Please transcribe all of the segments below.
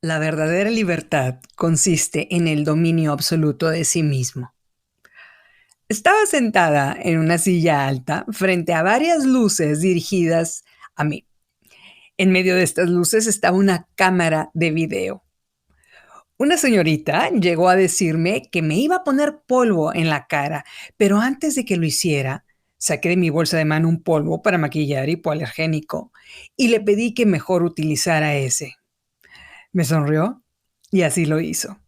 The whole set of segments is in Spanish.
La verdadera libertad consiste en el dominio absoluto de sí mismo. Estaba sentada en una silla alta frente a varias luces dirigidas a mí. En medio de estas luces estaba una cámara de video. Una señorita llegó a decirme que me iba a poner polvo en la cara, pero antes de que lo hiciera, saqué de mi bolsa de mano un polvo para maquillar hipoalergénico y le pedí que mejor utilizara ese. Me sonrió y así lo hizo.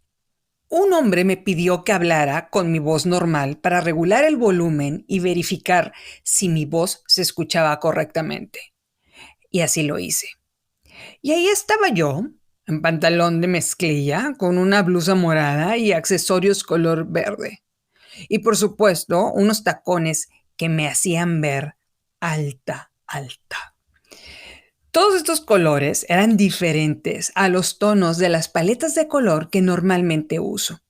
Un hombre me pidió que hablara con mi voz normal para regular el volumen y verificar si mi voz se escuchaba correctamente. Y así lo hice. Y ahí estaba yo, en pantalón de mezclilla, con una blusa morada y accesorios color verde. Y por supuesto, unos tacones que me hacían ver alta, alta. Todos estos colores eran diferentes a los tonos de las paletas de color que normalmente uso.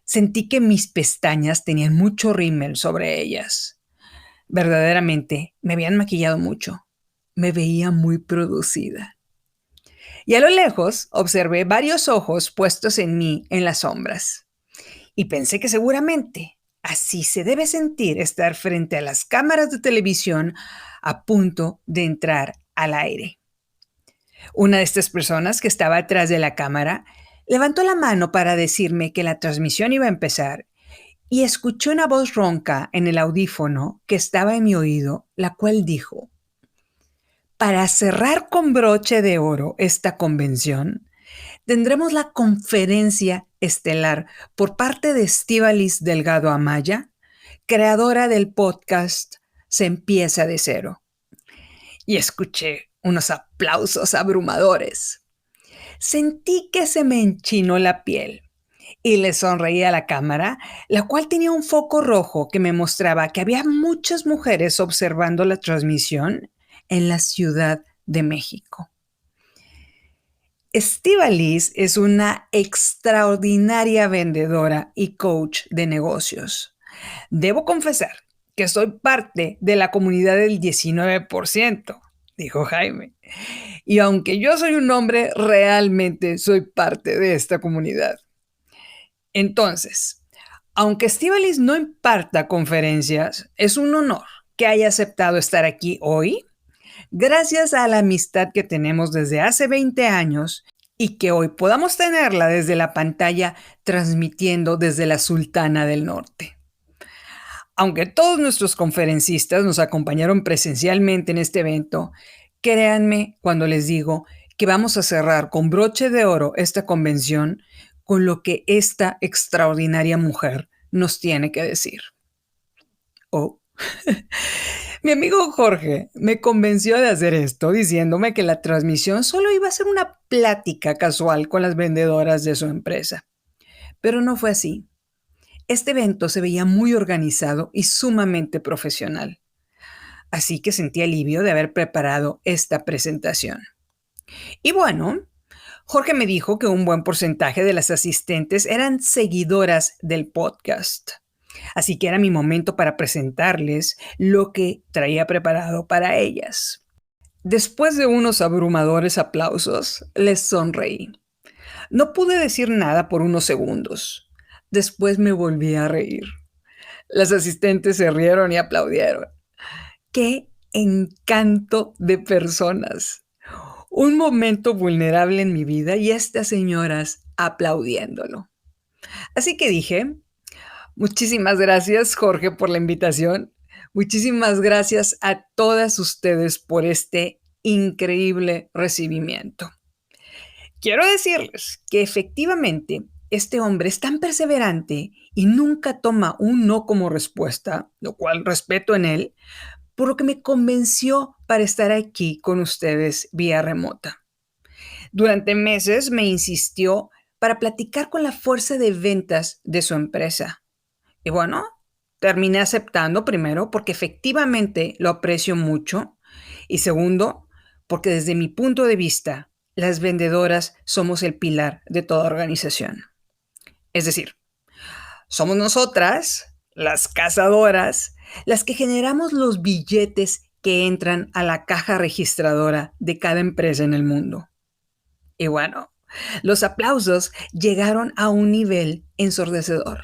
Sentí que mis pestañas tenían mucho rímel sobre ellas. Verdaderamente, me habían maquillado mucho. Me veía muy producida. Y a lo lejos observé varios ojos puestos en mí en las sombras. Y pensé que seguramente así se debe sentir estar frente a las cámaras de televisión a punto de entrar al aire. Una de estas personas que estaba atrás de la cámara levantó la mano para decirme que la transmisión iba a empezar y escuché una voz ronca en el audífono que estaba en mi oído, la cual dijo: para cerrar con broche de oro esta convención, tendremos la conferencia estelar por parte de Estíbaliz Delgado Amaya, creadora del podcast Se empieza de cero. Y escuché unos aplausos abrumadores. Sentí que se me enchinó la piel y le sonreí a la cámara, la cual tenía un foco rojo que me mostraba que había muchas mujeres observando la transmisión en la Ciudad de México. Estíbaliz es una extraordinaria vendedora y coach de negocios. Debo confesar que soy parte de la comunidad del 19%, dijo Jaime. Y aunque yo soy un hombre, realmente soy parte de esta comunidad. Entonces, aunque Estíbaliz no imparta conferencias, es un honor que haya aceptado estar aquí hoy, gracias a la amistad que tenemos desde hace 20 años y que hoy podamos tenerla desde la pantalla transmitiendo desde la Sultana del Norte. Aunque todos nuestros conferencistas nos acompañaron presencialmente en este evento, créanme cuando les digo que vamos a cerrar con broche de oro esta convención con lo que esta extraordinaria mujer nos tiene que decir. Oh. Mi amigo Jorge me convenció de hacer esto diciéndome que la transmisión solo iba a ser una plática casual con las vendedoras de su empresa. Pero no fue así. Este evento se veía muy organizado y sumamente profesional. Así que sentí alivio de haber preparado esta presentación. Y bueno, Jorge me dijo que un buen porcentaje de las asistentes eran seguidoras del podcast. Así que era mi momento para presentarles lo que traía preparado para ellas. Después de unos abrumadores aplausos, les sonreí. No pude decir nada por unos segundos. Después me volví a reír. Las asistentes se rieron y aplaudieron. ¡Qué encanto de personas! Un momento vulnerable en mi vida y estas señoras aplaudiéndolo. Así que dije: muchísimas gracias, Jorge, por la invitación. Muchísimas gracias a todas ustedes por este increíble recibimiento. Quiero decirles que efectivamente este hombre es tan perseverante y nunca toma un no como respuesta, lo cual respeto en él, por lo que me convenció para estar aquí con ustedes vía remota. Durante meses me insistió para platicar con la fuerza de ventas de su empresa. Y bueno, terminé aceptando primero porque efectivamente lo aprecio mucho y segundo, porque desde mi punto de vista, las vendedoras somos el pilar de toda organización. Es decir, somos nosotras, las cazadoras, las que generamos los billetes que entran a la caja registradora de cada empresa en el mundo. Y bueno, Los aplausos llegaron a un nivel ensordecedor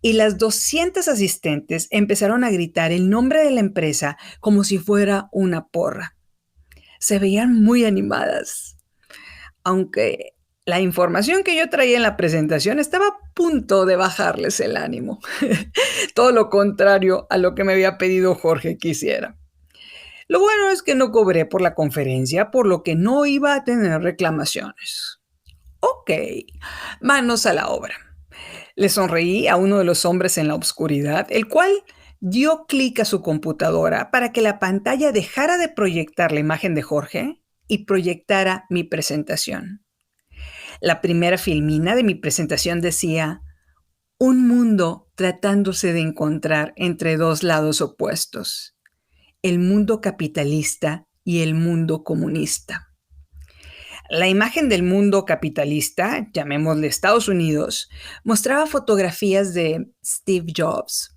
y las 200 asistentes empezaron a gritar el nombre de la empresa como si fuera una porra. Se veían muy animadas, aunque la información que yo traía en la presentación estaba a punto de bajarles el ánimo. Todo lo contrario a lo que me había pedido Jorge que hiciera. Lo bueno es que no cobré por la conferencia, por lo que no iba a tener reclamaciones. Ok, manos a la obra. Le sonreí a uno de los hombres en la oscuridad, el cual dio clic a su computadora para que la pantalla dejara de proyectar la imagen de Jorge y proyectara mi presentación. La primera filmina de mi presentación decía: un mundo tratándose de encontrar entre dos lados opuestos, el mundo capitalista y el mundo comunista. La imagen del mundo capitalista, llamémosle Estados Unidos, mostraba fotografías de Steve Jobs,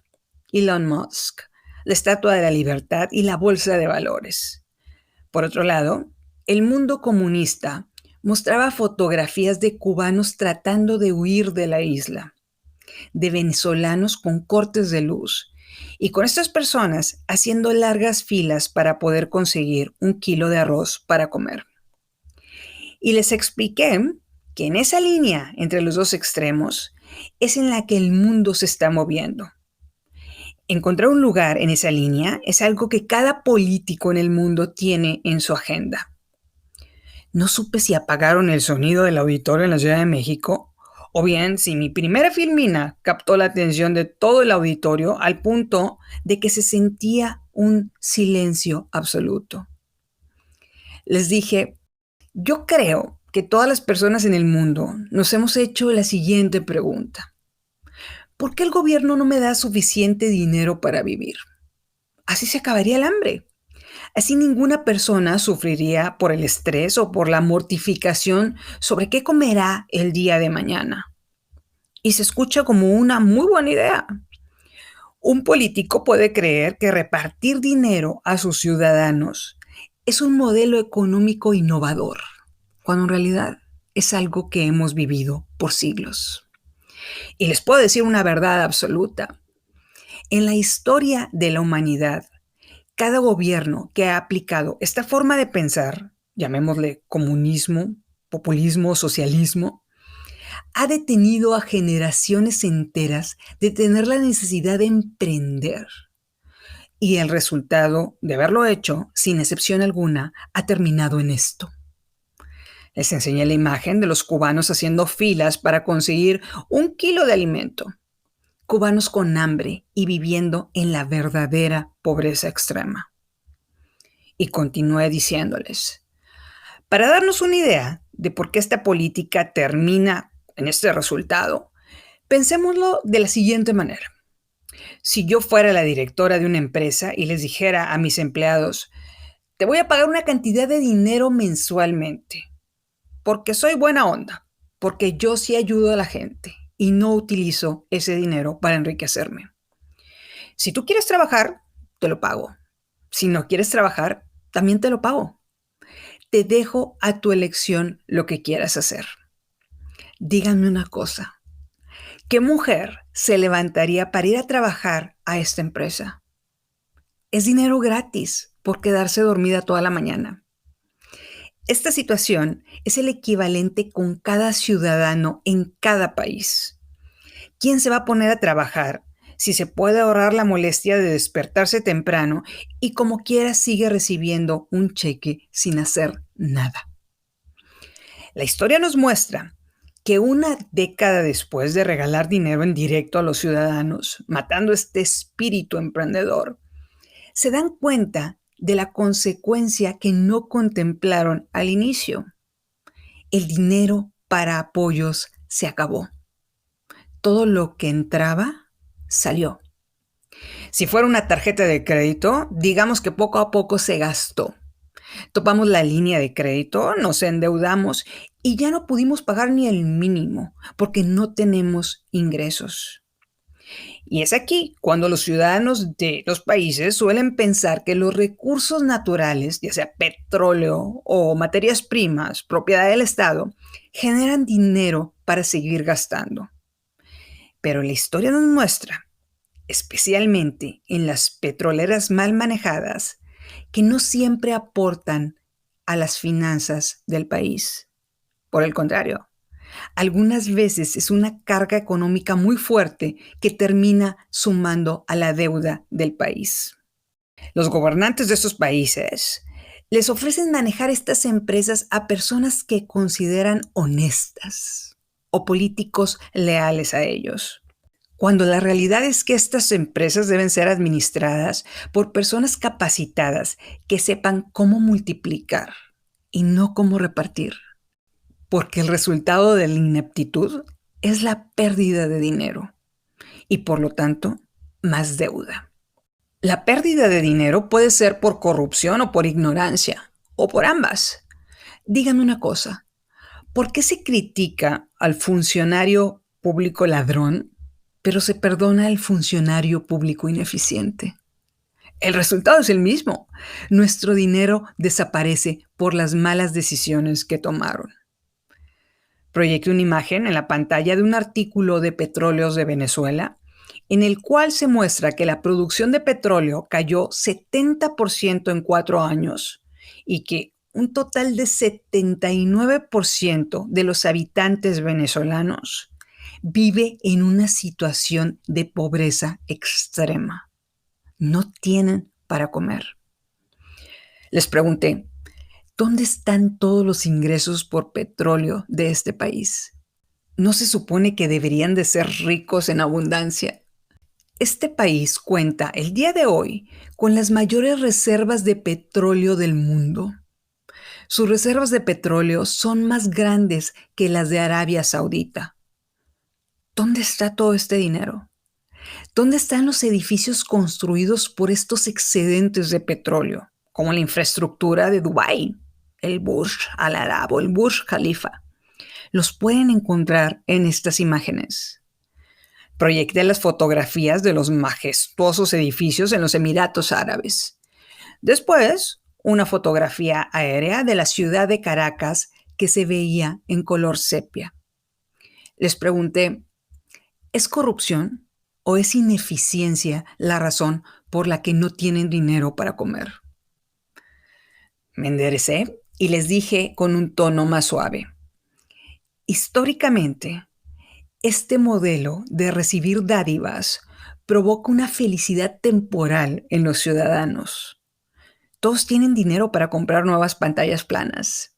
Elon Musk, la Estatua de la Libertad y la Bolsa de Valores. Por otro lado, el mundo comunista mostraba fotografías de cubanos tratando de huir de la isla, de venezolanos con cortes de luz y con estas personas haciendo largas filas para poder conseguir 1 kilo de arroz para comer. Y les expliqué que en esa línea entre los dos extremos es en la que el mundo se está moviendo. Encontrar un lugar en esa línea es algo que cada político en el mundo tiene en su agenda. No supe si apagaron el sonido del auditorio en la Ciudad de México o bien si mi primera filmina captó la atención de todo el auditorio al punto de que se sentía un silencio absoluto. Les dije: yo creo que todas las personas en el mundo nos hemos hecho la siguiente pregunta: ¿por qué el gobierno no me da suficiente dinero para vivir? Así se acabaría el hambre. Así ninguna persona sufriría por el estrés o por la mortificación sobre qué comerá el día de mañana. Y se escucha como una muy buena idea. Un político puede creer que repartir dinero a sus ciudadanos es un modelo económico innovador, cuando en realidad es algo que hemos vivido por siglos. Y les puedo decir una verdad absoluta. En la historia de la humanidad, cada gobierno que ha aplicado esta forma de pensar, llamémosle comunismo, populismo, socialismo, ha detenido a generaciones enteras de tener la necesidad de emprender. Y el resultado de haberlo hecho, sin excepción alguna, ha terminado en esto. Les enseñé la imagen de los cubanos haciendo filas para conseguir 1 kilo de alimento. Cubanos con hambre y viviendo en la verdadera pobreza extrema. Y continué diciéndoles: para darnos una idea de por qué esta política termina en este resultado, pensémoslo de la siguiente manera. Si yo fuera la directora de una empresa y les dijera a mis empleados: te voy a pagar una cantidad de dinero mensualmente, porque soy buena onda, porque yo sí ayudo a la gente y no utilizo ese dinero para enriquecerme. Si tú quieres trabajar, te lo pago. Si no quieres trabajar, también te lo pago. Te dejo a tu elección lo que quieras hacer. Díganme una cosa: ¿qué mujer se levantaría para ir a trabajar a esta empresa? Es dinero gratis por quedarse dormida toda la mañana. Esta situación es el equivalente con cada ciudadano en cada país. ¿Quién se va a poner a trabajar si se puede ahorrar la molestia de despertarse temprano y como quiera sigue recibiendo un cheque sin hacer nada? La historia nos muestra que una década después de regalar dinero en directo a los ciudadanos, matando este espíritu emprendedor, se dan cuenta de la consecuencia que no contemplaron al inicio. El dinero para apoyos se acabó. Todo lo que entraba, salió. Si fuera una tarjeta de crédito, digamos que poco a poco se gastó. Topamos la línea de crédito, nos endeudamos y ya no pudimos pagar ni el mínimo porque no tenemos ingresos. Y es aquí cuando los ciudadanos de los países suelen pensar que los recursos naturales, ya sea petróleo o materias primas, propiedad del Estado, generan dinero para seguir gastando. Pero la historia nos muestra, especialmente en las petroleras mal manejadas, que no siempre aportan a las finanzas del país. Por el contrario, algunas veces es una carga económica muy fuerte que termina sumando a la deuda del país. Los gobernantes de estos países les ofrecen manejar estas empresas a personas que consideran honestas o políticos leales a ellos, cuando la realidad es que estas empresas deben ser administradas por personas capacitadas que sepan cómo multiplicar y no cómo repartir, porque el resultado de la ineptitud es la pérdida de dinero y por lo tanto más deuda. La pérdida de dinero puede ser por corrupción o por ignorancia, o por ambas. Dígame una cosa, ¿por qué se critica al funcionario público ladrón, pero se perdona al funcionario público ineficiente? El resultado es el mismo. Nuestro dinero desaparece por las malas decisiones que tomaron. Proyecté una imagen en la pantalla de un artículo de Petróleos de Venezuela, en el cual se muestra que la producción de petróleo cayó 70% en 4 años y que un total de 79% de los habitantes venezolanos vive en una situación de pobreza extrema. No tienen para comer. Les pregunté, ¿dónde están todos los ingresos por petróleo de este país? ¿No se supone que deberían de ser ricos en abundancia? Este país cuenta el día de hoy con las mayores reservas de petróleo del mundo. Sus reservas de petróleo son más grandes que las de Arabia Saudita. ¿Dónde está todo este dinero? ¿Dónde están los edificios construidos por estos excedentes de petróleo, como la infraestructura de Dubái, el Burj Al Arab o el Burj Khalifa? Los pueden encontrar en estas imágenes. Proyecté las fotografías de los majestuosos edificios en los Emiratos Árabes. Después, una fotografía aérea de la ciudad de Caracas que se veía en color sepia. Les pregunté, ¿es corrupción o es ineficiencia la razón por la que no tienen dinero para comer? Me enderecé y les dije con un tono más suave. Históricamente, este modelo de recibir dádivas provoca una felicidad temporal en los ciudadanos. Todos tienen dinero para comprar nuevas pantallas planas.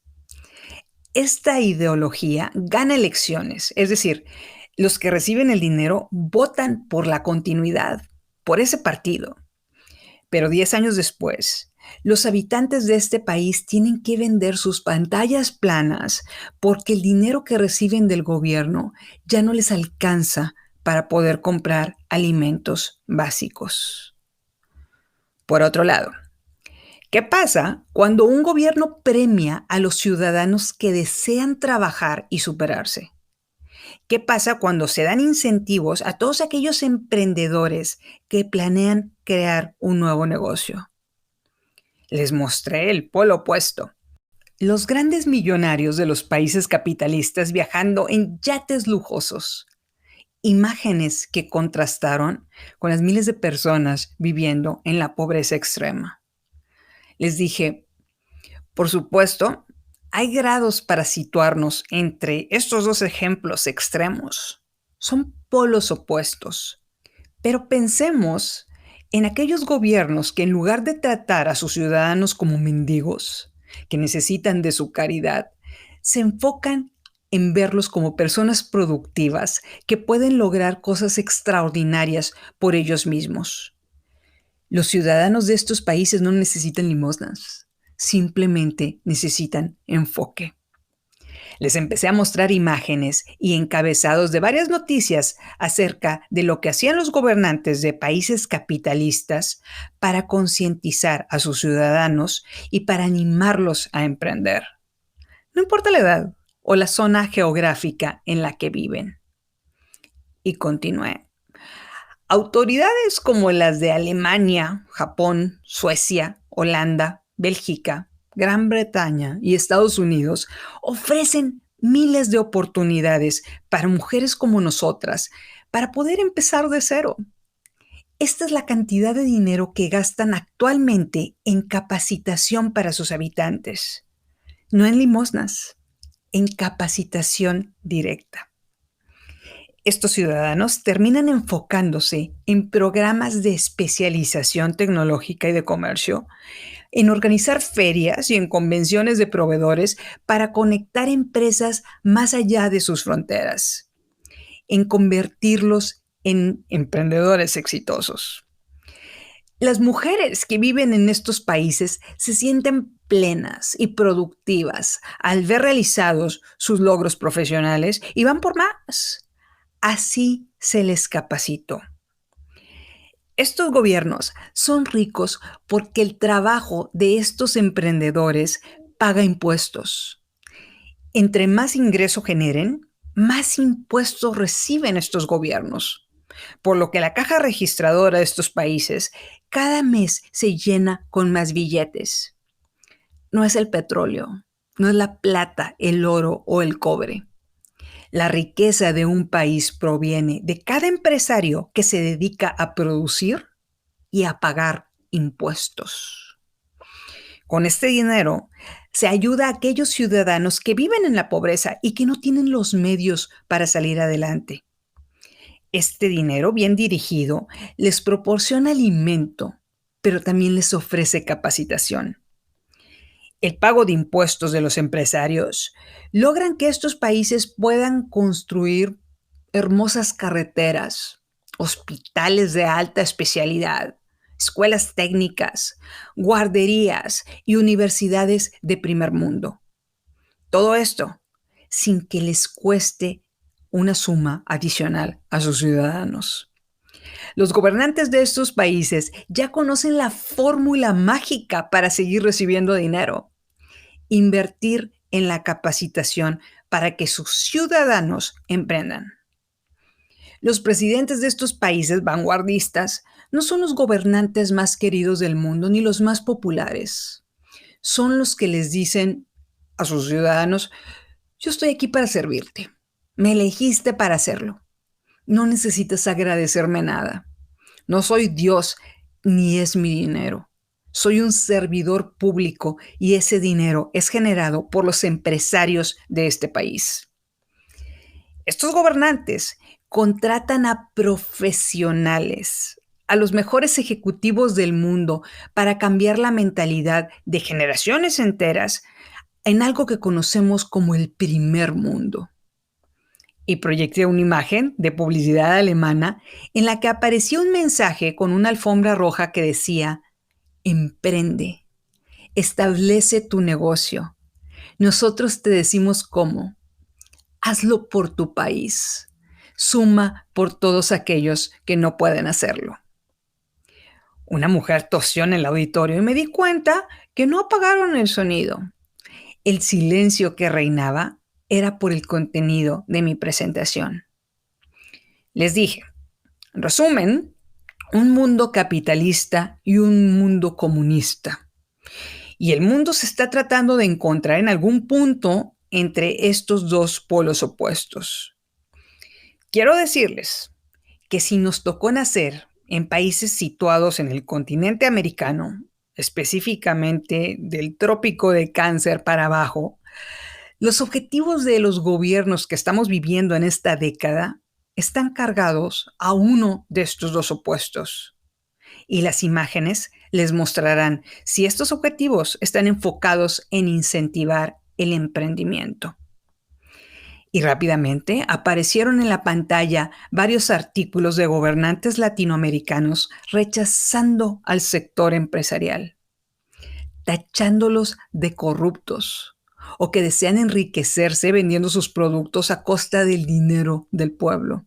Esta ideología gana elecciones, es decir, los que reciben el dinero votan por la continuidad, por ese partido. Pero 10 años después, los habitantes de este país tienen que vender sus pantallas planas porque el dinero que reciben del gobierno ya no les alcanza para poder comprar alimentos básicos. Por otro lado, ¿qué pasa cuando un gobierno premia a los ciudadanos que desean trabajar y superarse? ¿Qué pasa cuando se dan incentivos a todos aquellos emprendedores que planean crear un nuevo negocio? Les mostré el polo opuesto. Los grandes millonarios de los países capitalistas viajando en yates lujosos. Imágenes que contrastaron con las miles de personas viviendo en la pobreza extrema. Les dije, por supuesto, hay grados para situarnos entre estos dos ejemplos extremos. Son polos opuestos. Pero pensemos en aquellos gobiernos que en lugar de tratar a sus ciudadanos como mendigos, que necesitan de su caridad, se enfocan en verlos como personas productivas que pueden lograr cosas extraordinarias por ellos mismos. Los ciudadanos de estos países no necesitan limosnas, simplemente necesitan enfoque. Les empecé a mostrar imágenes y encabezados de varias noticias acerca de lo que hacían los gobernantes de países capitalistas para concientizar a sus ciudadanos y para animarlos a emprender. No importa la edad o la zona geográfica en la que viven. Y continué. Autoridades como las de Alemania, Japón, Suecia, Holanda, Bélgica, Gran Bretaña y Estados Unidos ofrecen miles de oportunidades para mujeres como nosotras para poder empezar de cero. Esta es la cantidad de dinero que gastan actualmente en capacitación para sus habitantes, no en limosnas, en capacitación directa. Estos ciudadanos terminan enfocándose en programas de especialización tecnológica y de comercio, en organizar ferias y en convenciones de proveedores para conectar empresas más allá de sus fronteras, en convertirlos en emprendedores exitosos. Las mujeres que viven en estos países se sienten plenas y productivas al ver realizados sus logros profesionales y van por más. Así se les capacitó. Estos gobiernos son ricos porque el trabajo de estos emprendedores paga impuestos. Entre más ingreso generen, más impuestos reciben estos gobiernos, por lo que la caja registradora de estos países cada mes se llena con más billetes. No es el petróleo, no es la plata, el oro o el cobre. La riqueza de un país proviene de cada empresario que se dedica a producir y a pagar impuestos. Con este dinero se ayuda a aquellos ciudadanos que viven en la pobreza y que no tienen los medios para salir adelante. Este dinero bien dirigido les proporciona alimento, pero también les ofrece capacitación. El pago de impuestos de los empresarios logran que estos países puedan construir hermosas carreteras, hospitales de alta especialidad, escuelas técnicas, guarderías y universidades de primer mundo. Todo esto sin que les cueste una suma adicional a sus ciudadanos. Los gobernantes de estos países ya conocen la fórmula mágica para seguir recibiendo dinero: invertir en la capacitación para que sus ciudadanos emprendan. Los presidentes de estos países vanguardistas no son los gobernantes más queridos del mundo ni los más populares. Son los que les dicen a sus ciudadanos: yo estoy aquí para servirte. Me elegiste para hacerlo. No necesitas agradecerme nada. No soy Dios ni es mi dinero. Soy un servidor público y ese dinero es generado por los empresarios de este país. Estos gobernantes contratan a profesionales, a los mejores ejecutivos del mundo para cambiar la mentalidad de generaciones enteras en algo que conocemos como el primer mundo. Y proyecté una imagen de publicidad alemana en la que aparecía un mensaje con una alfombra roja que decía: emprende, establece tu negocio. Nosotros te decimos cómo. Hazlo por tu país. Suma por todos aquellos que no pueden hacerlo. Una mujer tosió en el auditorio y me di cuenta que no apagaron el sonido. El silencio que reinaba era por el contenido de mi presentación. Les dije, en resumen, un mundo capitalista y un mundo comunista. Y el mundo se está tratando de encontrar en algún punto entre estos dos polos opuestos. Quiero decirles que si nos tocó nacer en países situados en el continente americano, específicamente del trópico de Cáncer para abajo, los objetivos de los gobiernos que estamos viviendo en esta década están cargados a uno de estos dos opuestos. Y las imágenes les mostrarán si estos objetivos están enfocados en incentivar el emprendimiento. Y rápidamente aparecieron en la pantalla varios artículos de gobernantes latinoamericanos rechazando al sector empresarial, tachándolos de corruptos o que desean enriquecerse vendiendo sus productos a costa del dinero del pueblo,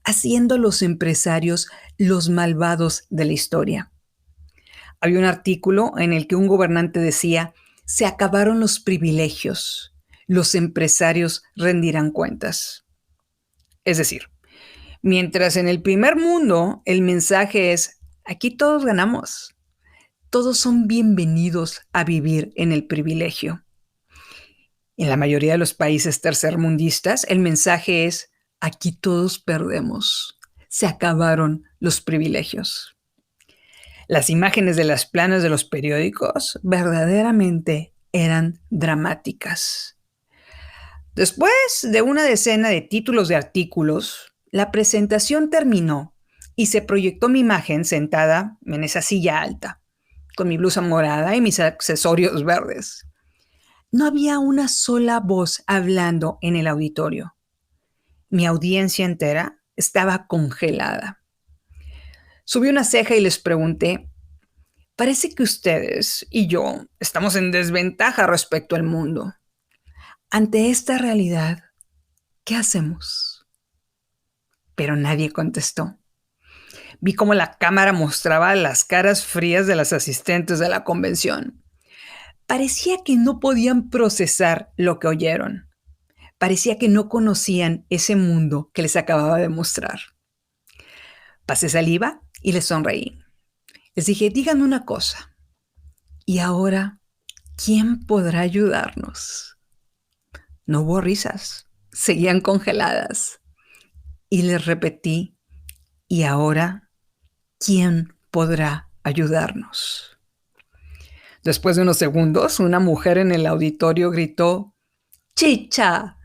haciendo a los empresarios los malvados de la historia. Había un artículo en el que un gobernante decía: se acabaron los privilegios, los empresarios rendirán cuentas. Es decir, Mientras en el primer mundo el mensaje es, aquí todos ganamos, todos son bienvenidos a vivir en el privilegio. En la mayoría de los países tercermundistas, el mensaje es, aquí todos perdemos, se acabaron los privilegios. Las imágenes de las planas de los periódicos verdaderamente eran dramáticas. Después de una decena de títulos de artículos, la presentación terminó y se proyectó mi imagen sentada en esa silla alta, con mi blusa morada y mis accesorios verdes. No había una sola voz hablando en el auditorio. Mi audiencia entera estaba congelada. Subí una ceja y les pregunté, parece que ustedes y yo estamos en desventaja respecto al mundo. Ante esta realidad, ¿qué hacemos? Pero nadie contestó. Vi cómo la cámara mostraba las caras frías de las asistentes de la convención. Parecía que no podían procesar lo que oyeron. Parecía que no conocían ese mundo que les acababa de mostrar. Pasé saliva y les sonreí. Les dije, díganme una cosa. ¿Y ahora quién podrá ayudarnos? No hubo risas. Seguían congeladas. Y les repetí, ¿y ahora quién podrá ayudarnos? Después de unos segundos, una mujer en el auditorio gritó, ¡Chicha!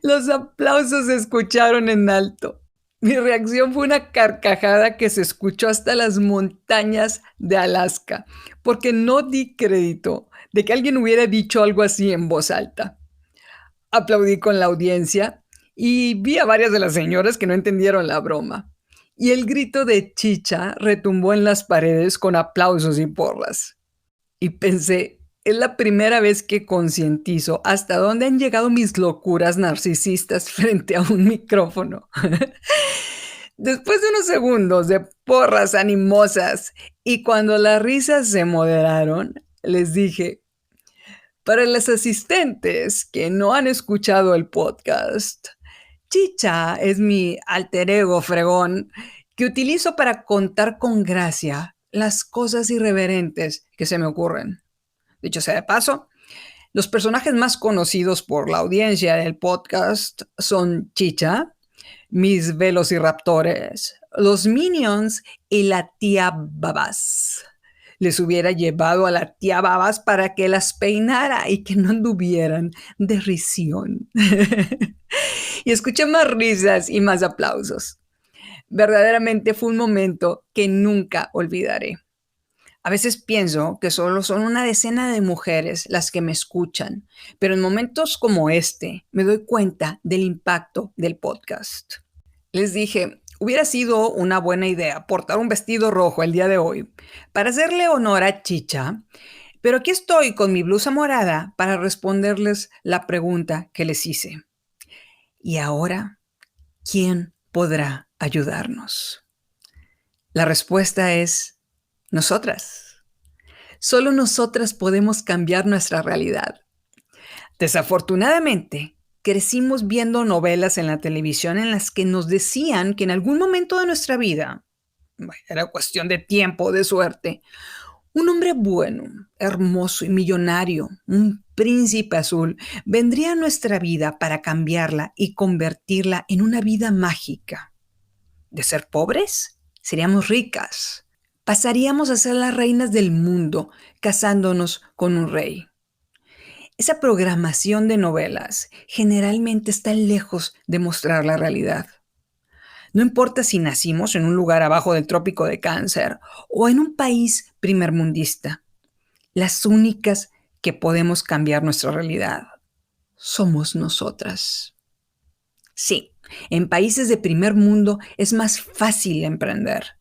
Los aplausos se escucharon en alto. Mi reacción fue una carcajada que se escuchó hasta las montañas de Alaska, porque no di crédito de que alguien hubiera dicho algo así en voz alta. Aplaudí con la audiencia y vi a varias de las señoras que no entendieron la broma. Y el grito de chicha retumbó en las paredes con aplausos y porras. Y pensé, es la primera vez que concientizo hasta dónde han llegado mis locuras narcisistas frente a un micrófono. Después de unos segundos de porras animosas y cuando las risas se moderaron, les dije, para las asistentes que no han escuchado el podcast, Chicha es mi alter ego fregón que utilizo para contar con gracia las cosas irreverentes que se me ocurren. Dicho sea de paso, los personajes más conocidos por la audiencia del podcast son Chicha, mis velociraptores, los Minions y la tía Babas. Les hubiera llevado a la tía Babas para que las peinara y que no anduvieran de risión. Y escuché más risas y más aplausos. Verdaderamente fue un momento que nunca olvidaré. A veces pienso que solo son una decena de mujeres las que me escuchan, pero en momentos como este me doy cuenta del impacto del podcast. Les dije, hubiera sido una buena idea portar un vestido rojo el día de hoy para hacerle honor a Chicha, pero aquí estoy con mi blusa morada para responderles la pregunta que les hice. ¿Y ahora quién podrá ayudarnos? La respuesta es nosotras. Solo nosotras podemos cambiar nuestra realidad. Desafortunadamente, crecimos viendo novelas en la televisión en las que nos decían que en algún momento de nuestra vida, era cuestión de tiempo, de suerte, un hombre bueno, hermoso y millonario, un príncipe azul, vendría a nuestra vida para cambiarla y convertirla en una vida mágica. De ser pobres, seríamos ricas. Pasaríamos a ser las reinas del mundo, casándonos con un rey. Esa programación de novelas generalmente está lejos de mostrar la realidad. No importa si nacimos en un lugar abajo del trópico de Cáncer o en un país primermundista, las únicas que podemos cambiar nuestra realidad somos nosotras. Sí, en países de primer mundo es más fácil emprender.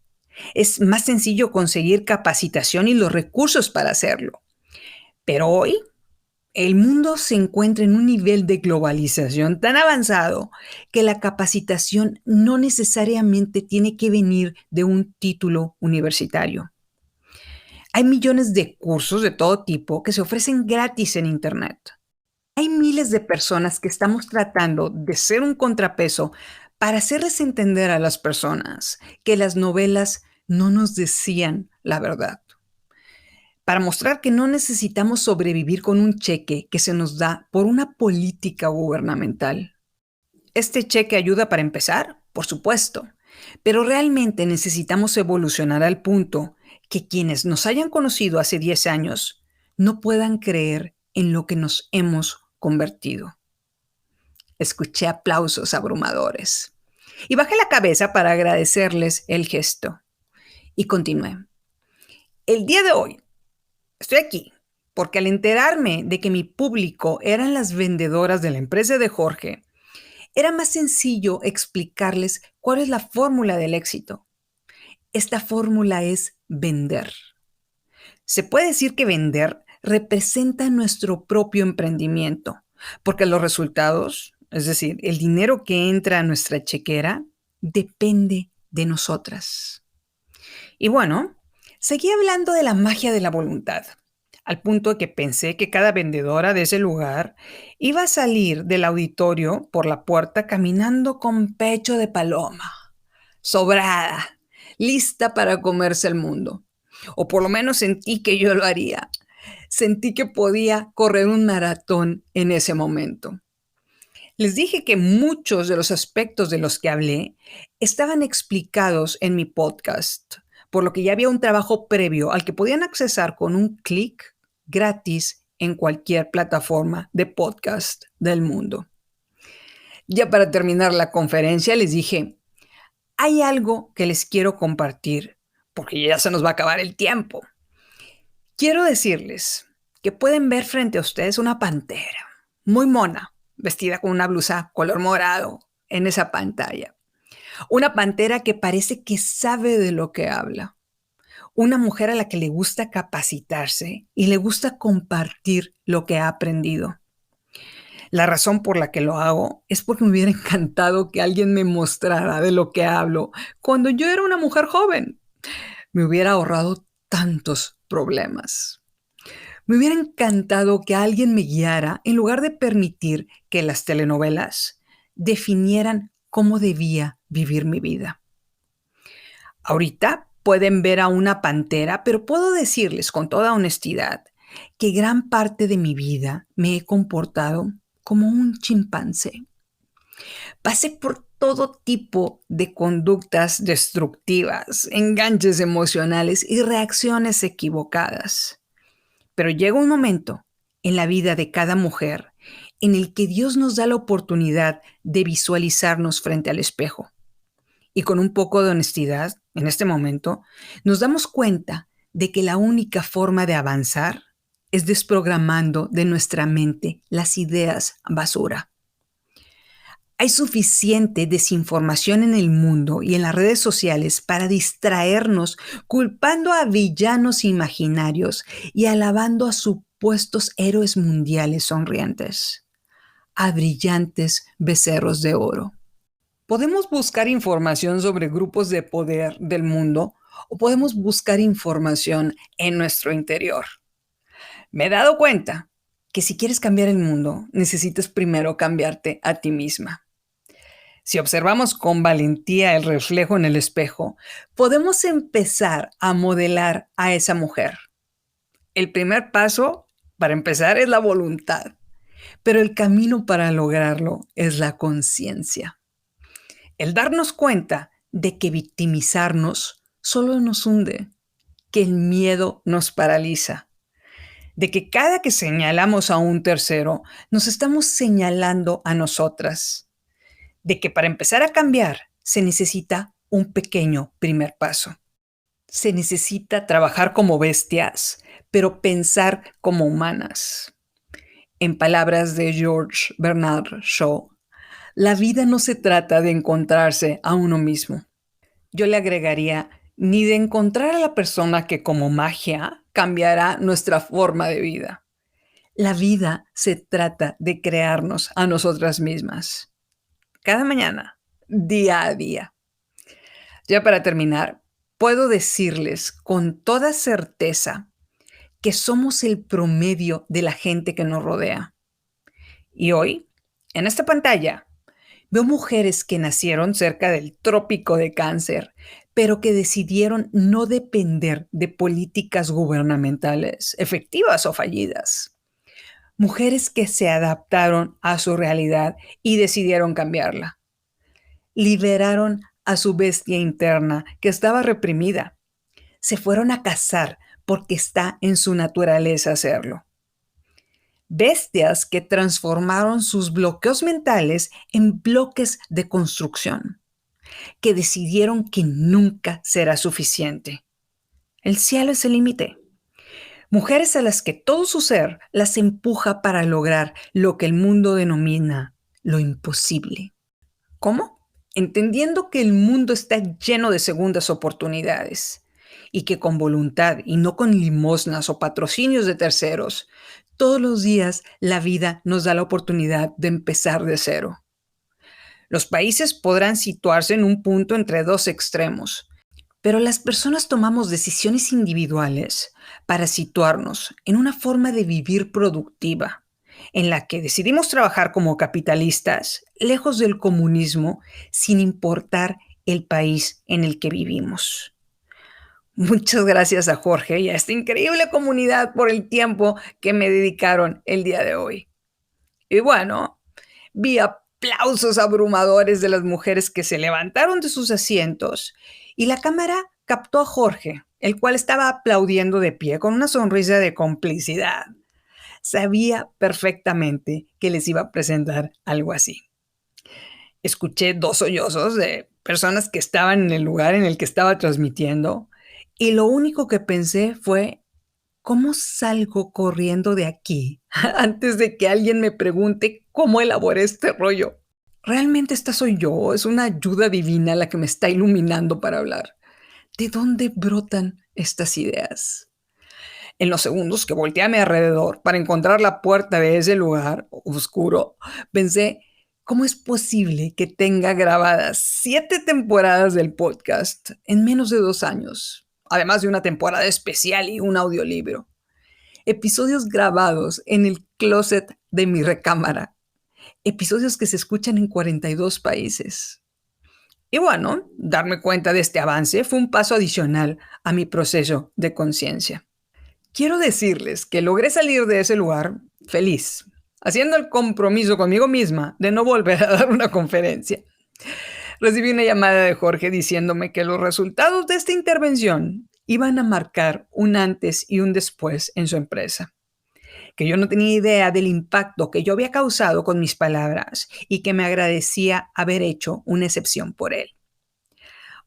Es más sencillo conseguir capacitación y los recursos para hacerlo. Pero hoy, el mundo se encuentra en un nivel de globalización tan avanzado que la capacitación no necesariamente tiene que venir de un título universitario. Hay millones de cursos de todo tipo que se ofrecen gratis en Internet. Hay miles de personas que estamos tratando de ser un contrapeso para hacerles entender a las personas que las novelas no nos decían la verdad, para mostrar que no necesitamos sobrevivir con un cheque que se nos da por una política gubernamental. Este cheque ayuda para empezar, por supuesto, pero realmente necesitamos evolucionar al punto que quienes nos hayan conocido hace 10 años no puedan creer en lo que nos hemos convertido. Escuché aplausos abrumadores y bajé la cabeza para agradecerles el gesto y continué. El día de hoy estoy aquí porque al enterarme de que mi público eran las vendedoras de la empresa de Jorge, era más sencillo explicarles cuál es la fórmula del éxito. Esta fórmula es vender. Se puede decir que vender representa nuestro propio emprendimiento, porque los resultados, es decir, el dinero que entra a nuestra chequera, depende de nosotras. Y bueno, seguí hablando de la magia de la voluntad, al punto de que pensé que cada vendedora de ese lugar iba a salir del auditorio por la puerta caminando con pecho de paloma, sobrada, lista para comerse el mundo. O por lo menos sentí que yo lo haría. Sentí que podía correr un maratón en ese momento. Les dije que muchos de los aspectos de los que hablé estaban explicados en mi podcast, por lo que ya había un trabajo previo al que podían accesar con un clic gratis en cualquier plataforma de podcast del mundo. Ya para terminar la conferencia les dije, hay algo que les quiero compartir, porque ya se nos va a acabar el tiempo. Quiero decirles que pueden ver frente a ustedes una pantera, muy mona, vestida con una blusa color morado en esa pantalla. Una pantera que parece que sabe de lo que habla. Una mujer a la que le gusta capacitarse y le gusta compartir lo que ha aprendido. La razón por la que lo hago es porque me hubiera encantado que alguien me mostrara de lo que hablo cuando yo era una mujer joven. Me hubiera ahorrado tantos problemas. Me hubiera encantado que alguien me guiara en lugar de permitir que las telenovelas definieran cómo debía vivir mi vida. Ahorita pueden ver a una pantera, pero puedo decirles con toda honestidad que gran parte de mi vida me he comportado como un chimpancé. Pasé por todo tipo de conductas destructivas, enganches emocionales y reacciones equivocadas. Pero llega un momento en la vida de cada mujer en el que Dios nos da la oportunidad de visualizarnos frente al espejo. Y con un poco de honestidad, en este momento, nos damos cuenta de que la única forma de avanzar es desprogramando de nuestra mente las ideas basura. Hay suficiente desinformación en el mundo y en las redes sociales para distraernos culpando a villanos imaginarios y alabando a supuestos héroes mundiales sonrientes, a brillantes becerros de oro. Podemos buscar información sobre grupos de poder del mundo o podemos buscar información en nuestro interior. Me he dado cuenta que si quieres cambiar el mundo, necesitas primero cambiarte a ti misma. Si observamos con valentía el reflejo en el espejo, podemos empezar a modelar a esa mujer. El primer paso para empezar es la voluntad, pero el camino para lograrlo es la conciencia. El darnos cuenta de que victimizarnos solo nos hunde, que el miedo nos paraliza, de que cada que señalamos a un tercero, nos estamos señalando a nosotras, de que para empezar a cambiar se necesita un pequeño primer paso. Se necesita trabajar como bestias, pero pensar como humanas. En palabras de George Bernard Shaw, la vida no se trata de encontrarse a uno mismo. Yo le agregaría, ni de encontrar a la persona que como magia cambiará nuestra forma de vida. La vida se trata de crearnos a nosotras mismas. Cada mañana, día a día. Ya para terminar, puedo decirles con toda certeza que somos el promedio de la gente que nos rodea. Y hoy, en esta pantalla, veo mujeres que nacieron cerca del trópico de Cáncer, pero que decidieron no depender de políticas gubernamentales efectivas o fallidas. Mujeres que se adaptaron a su realidad y decidieron cambiarla. Liberaron a su bestia interna que estaba reprimida. Se fueron a cazar porque está en su naturaleza hacerlo. Bestias que transformaron sus bloqueos mentales en bloques de construcción, que decidieron que nunca será suficiente. El cielo es el límite. Mujeres a las que todo su ser las empuja para lograr lo que el mundo denomina lo imposible. ¿Cómo? Entendiendo que el mundo está lleno de segundas oportunidades y que con voluntad y no con limosnas o patrocinios de terceros, todos los días la vida nos da la oportunidad de empezar de cero. Los países podrán situarse en un punto entre dos extremos, pero las personas tomamos decisiones individuales para situarnos en una forma de vivir productiva, en la que decidimos trabajar como capitalistas, lejos del comunismo, sin importar el país en el que vivimos. Muchas gracias a Jorge y a esta increíble comunidad por el tiempo que me dedicaron el día de hoy. Y bueno, vi aplausos abrumadores de las mujeres que se levantaron de sus asientos y la cámara captó a Jorge, el cual estaba aplaudiendo de pie con una sonrisa de complicidad. Sabía perfectamente que les iba a presentar algo así. Escuché dos sollozos de personas que estaban en el lugar en el que estaba transmitiendo y lo único que pensé fue, ¿cómo salgo corriendo de aquí antes de que alguien me pregunte cómo elaboré este rollo? ¿Realmente esta soy yo? ¿Es una ayuda divina la que me está iluminando para hablar? ¿De dónde brotan estas ideas? En los segundos que volteé a mi alrededor para encontrar la puerta de ese lugar oscuro, pensé, ¿cómo es posible que tenga grabadas 7 temporadas del podcast en menos de 2 años? Además de una temporada especial y un audiolibro. Episodios grabados en el closet de mi recámara. Episodios que se escuchan en 42 países. Y bueno, darme cuenta de este avance fue un paso adicional a mi proceso de conciencia. Quiero decirles que logré salir de ese lugar feliz, haciendo el compromiso conmigo misma de no volver a dar una conferencia. Recibí una llamada de Jorge diciéndome que los resultados de esta intervención iban a marcar un antes y un después en su empresa, que yo no tenía idea del impacto que yo había causado con mis palabras y que me agradecía haber hecho una excepción por él.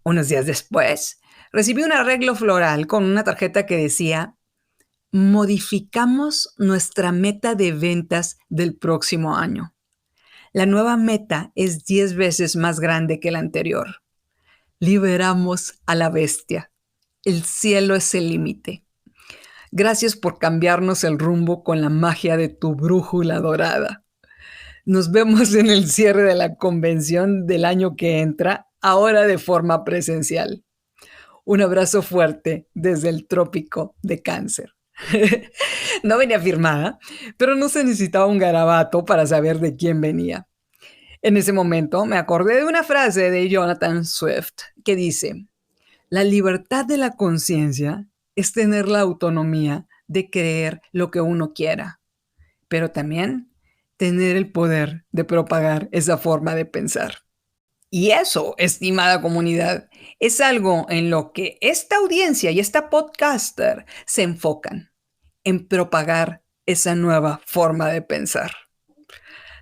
Unos días después, recibí un arreglo floral con una tarjeta que decía: modificamos nuestra meta de ventas del próximo año. La nueva meta es 10 veces más grande que la anterior. Liberamos a la bestia. El cielo es el límite. Gracias por cambiarnos el rumbo con la magia de tu brújula dorada. Nos vemos en el cierre de la convención del año que entra, ahora de forma presencial. Un abrazo fuerte desde el trópico de Cáncer. No venía firmada, pero no se necesitaba un garabato para saber de quién venía. En ese momento me acordé de una frase de Jonathan Swift que dice: la libertad de la conciencia es tener la autonomía de creer lo que uno quiera, pero también tener el poder de propagar esa forma de pensar. Y eso, estimada comunidad, es algo en lo que esta audiencia y esta podcaster se enfocan, en propagar esa nueva forma de pensar.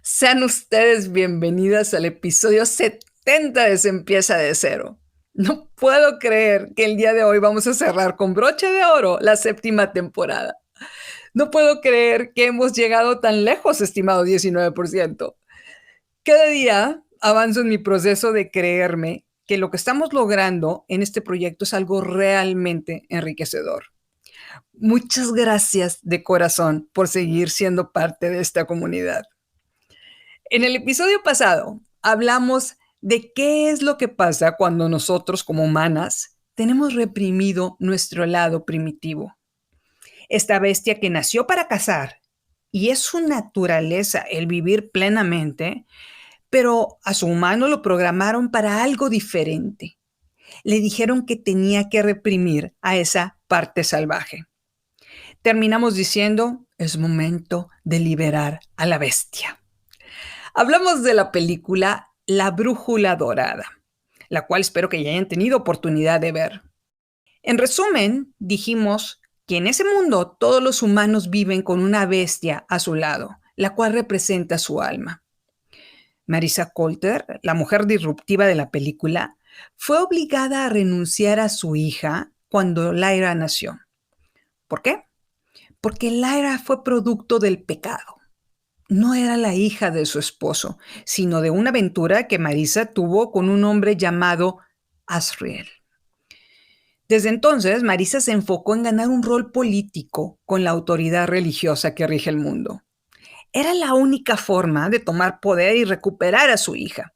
Sean ustedes bienvenidas al episodio 70 de Se Empieza de Cero. No puedo creer que el día de hoy vamos a cerrar con broche de oro la 7ª temporada. No puedo creer que hemos llegado tan lejos, estimado 19%. Cada día avanzo en mi proceso de creerme que lo que estamos logrando en este proyecto es algo realmente enriquecedor. Muchas gracias de corazón por seguir siendo parte de esta comunidad. En el episodio pasado hablamos de qué es lo que pasa cuando nosotros como humanas tenemos reprimido nuestro lado primitivo. Esta bestia que nació para cazar y es su naturaleza el vivir plenamente, pero a su humano lo programaron para algo diferente. Le dijeron que tenía que reprimir a esa parte salvaje. Terminamos diciendo, es momento de liberar a la bestia. Hablamos de la película La Brújula Dorada, la cual espero que ya hayan tenido oportunidad de ver. En resumen, dijimos que en ese mundo todos los humanos viven con una bestia a su lado, la cual representa su alma. Marisa Coulter, la mujer disruptiva de la película, fue obligada a renunciar a su hija cuando Lyra nació. ¿Por qué? Porque Lyra fue producto del pecado. No era la hija de su esposo, sino de una aventura que Marisa tuvo con un hombre llamado Asriel. Desde entonces, Marisa se enfocó en ganar un rol político con la autoridad religiosa que rige el mundo. Era la única forma de tomar poder y recuperar a su hija.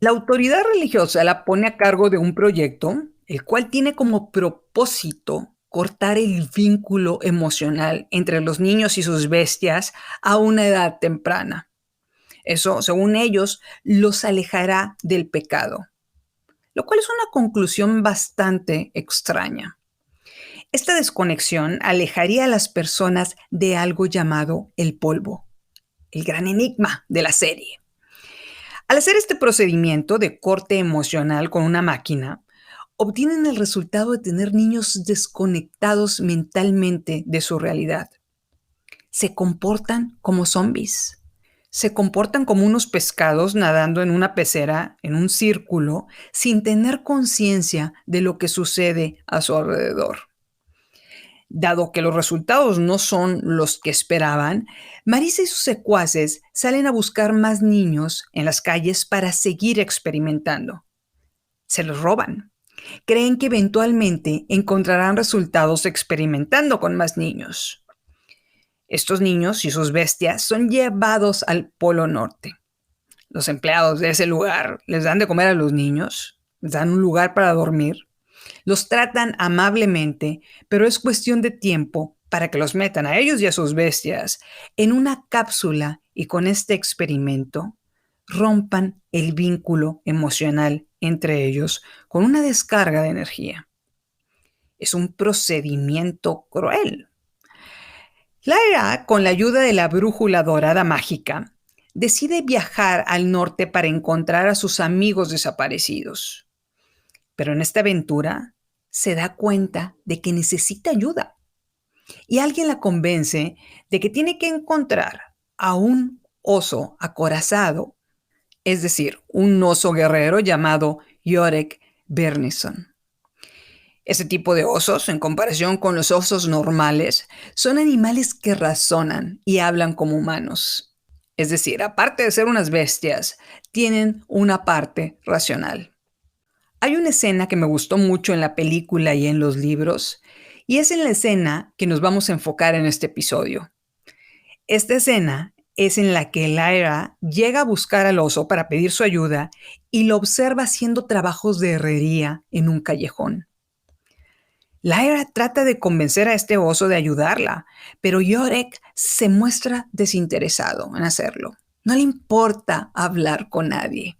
La autoridad religiosa la pone a cargo de un proyecto, el cual tiene como propósito cortar el vínculo emocional entre los niños y sus bestias a una edad temprana. Eso, según ellos, los alejará del pecado, lo cual es una conclusión bastante extraña. Esta desconexión alejaría a las personas de algo llamado el polvo, el gran enigma de la serie. Al hacer este procedimiento de corte emocional con una máquina, obtienen el resultado de tener niños desconectados mentalmente de su realidad. Se comportan como zombies. Se comportan como unos pescados nadando en una pecera, en un círculo, sin tener conciencia de lo que sucede a su alrededor. Dado que los resultados no son los que esperaban, Marisa y sus secuaces salen a buscar más niños en las calles para seguir experimentando. Se los roban. Creen que eventualmente encontrarán resultados experimentando con más niños. Estos niños y sus bestias son llevados al Polo Norte. Los empleados de ese lugar les dan de comer a los niños, les dan un lugar para dormir, los tratan amablemente, pero es cuestión de tiempo para que los metan a ellos y a sus bestias en una cápsula y con este experimento rompan el vínculo emocional entre ellos con una descarga de energía. Es un procedimiento cruel. Lyra, con la ayuda de la brújula dorada mágica, decide viajar al norte para encontrar a sus amigos desaparecidos. Pero en esta aventura se da cuenta de que necesita ayuda y alguien la convence de que tiene que encontrar a un oso acorazado, es decir, un oso guerrero llamado Iorek Byrnison. Ese tipo de osos, en comparación con los osos normales, son animales que razonan y hablan como humanos. Es decir, aparte de ser unas bestias, tienen una parte racional. Hay una escena que me gustó mucho en la película y en los libros, y es en la escena que nos vamos a enfocar en este episodio. Esta escena es en la que Lyra llega a buscar al oso para pedir su ayuda y lo observa haciendo trabajos de herrería en un callejón. Lyra trata de convencer a este oso de ayudarla, pero Iorek se muestra desinteresado en hacerlo. No le importa hablar con nadie.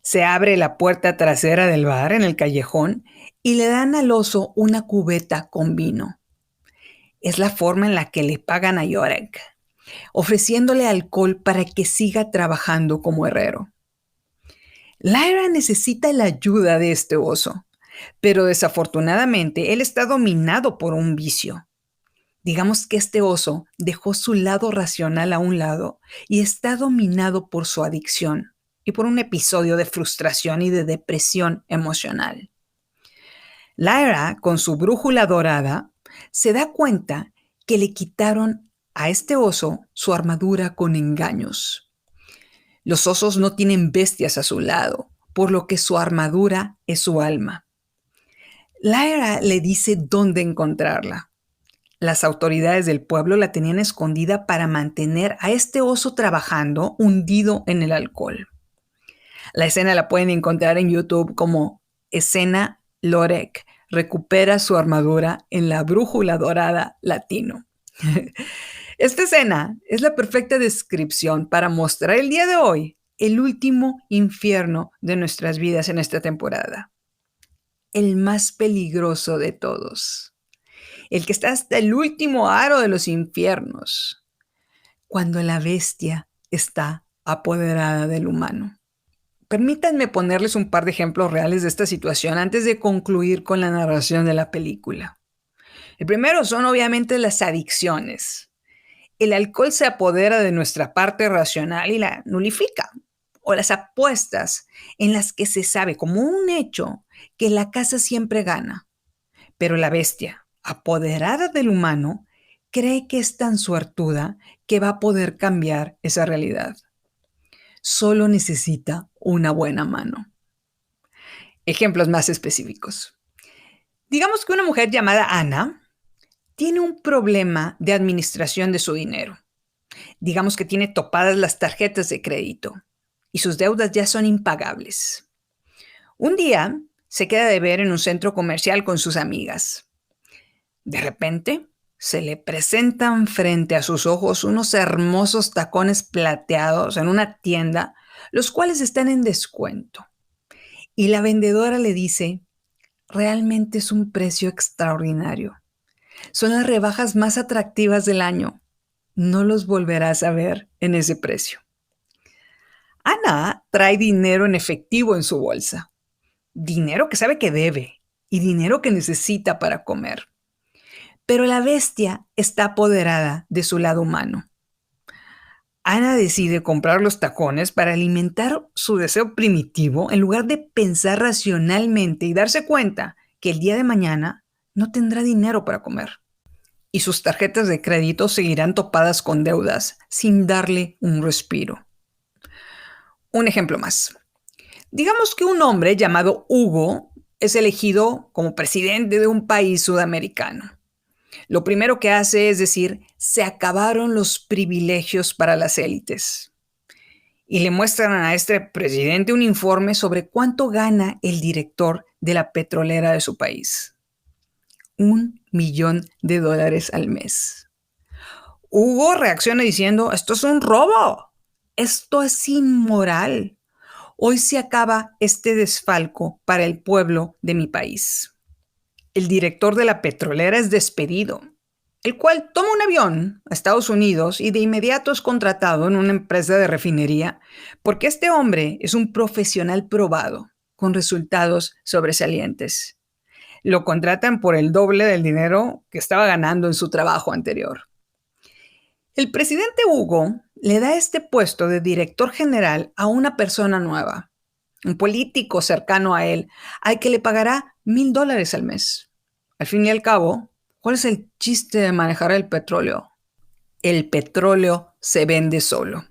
Se abre la puerta trasera del bar en el callejón y le dan al oso una cubeta con vino. Es la forma en la que le pagan a Iorek, ofreciéndole alcohol para que siga trabajando como herrero. Lyra necesita la ayuda de este oso, pero desafortunadamente él está dominado por un vicio. Digamos que este oso dejó su lado racional a un lado y está dominado por su adicción y por un episodio de frustración y de depresión emocional. Lyra, con su brújula dorada, se da cuenta que le quitaron a este oso su armadura con engaños. Los osos no tienen bestias a su lado, por lo que su armadura es su alma. Lyra le dice dónde encontrarla. Las autoridades del pueblo la tenían escondida para mantener a este oso trabajando hundido en el alcohol. La escena la pueden encontrar en YouTube como escena Iorek recupera su armadura en la brújula dorada latino. Esta escena es la perfecta descripción para mostrar el día de hoy el último infierno de nuestras vidas en esta temporada. El más peligroso de todos. El que está hasta el último aro de los infiernos. Cuando la bestia está apoderada del humano. Permítanme ponerles un par de ejemplos reales de esta situación antes de concluir con la narración de la película. El primero son obviamente las adicciones. El alcohol se apodera de nuestra parte racional y la nulifica. O las apuestas en las que se sabe como un hecho que la casa siempre gana. Pero la bestia, apoderada del humano, cree que es tan suertuda que va a poder cambiar esa realidad. Solo necesita una buena mano. Ejemplos más específicos. Digamos que una mujer llamada Ana tiene un problema de administración de su dinero. Digamos que tiene topadas las tarjetas de crédito y sus deudas ya son impagables. Un día se queda de ver en un centro comercial con sus amigas. De repente se le presentan frente a sus ojos unos hermosos tacones plateados en una tienda, los cuales están en descuento. Y la vendedora le dice, realmente es un precio extraordinario. Son las rebajas más atractivas del año. No los volverás a ver en ese precio. Ana trae dinero en efectivo en su bolsa. Dinero que sabe que debe y dinero que necesita para comer. Pero la bestia está apoderada de su lado humano. Ana decide comprar los tacones para alimentar su deseo primitivo en lugar de pensar racionalmente y darse cuenta que el día de mañana no tendrá dinero para comer. Y sus tarjetas de crédito seguirán topadas con deudas sin darle un respiro. Un ejemplo más. Digamos que un hombre llamado Hugo es elegido como presidente de un país sudamericano. Lo primero que hace es decir, se acabaron los privilegios para las élites. Y le muestran a este presidente un informe sobre cuánto gana el director de la petrolera de su país. $1,000,000 al mes. Hugo reacciona diciendo, esto es un robo, esto es inmoral. Hoy se acaba este desfalco para el pueblo de mi país. El director de la petrolera es despedido, el cual toma un avión a Estados Unidos y de inmediato es contratado en una empresa de refinería porque este hombre es un profesional probado, con resultados sobresalientes. Lo contratan por el doble del dinero que estaba ganando en su trabajo anterior. El presidente Hugo le da este puesto de director general a una persona nueva, un político cercano a él, al que le pagará $1,000 al mes. Al fin y al cabo, ¿cuál es el chiste de manejar el petróleo? El petróleo se vende solo.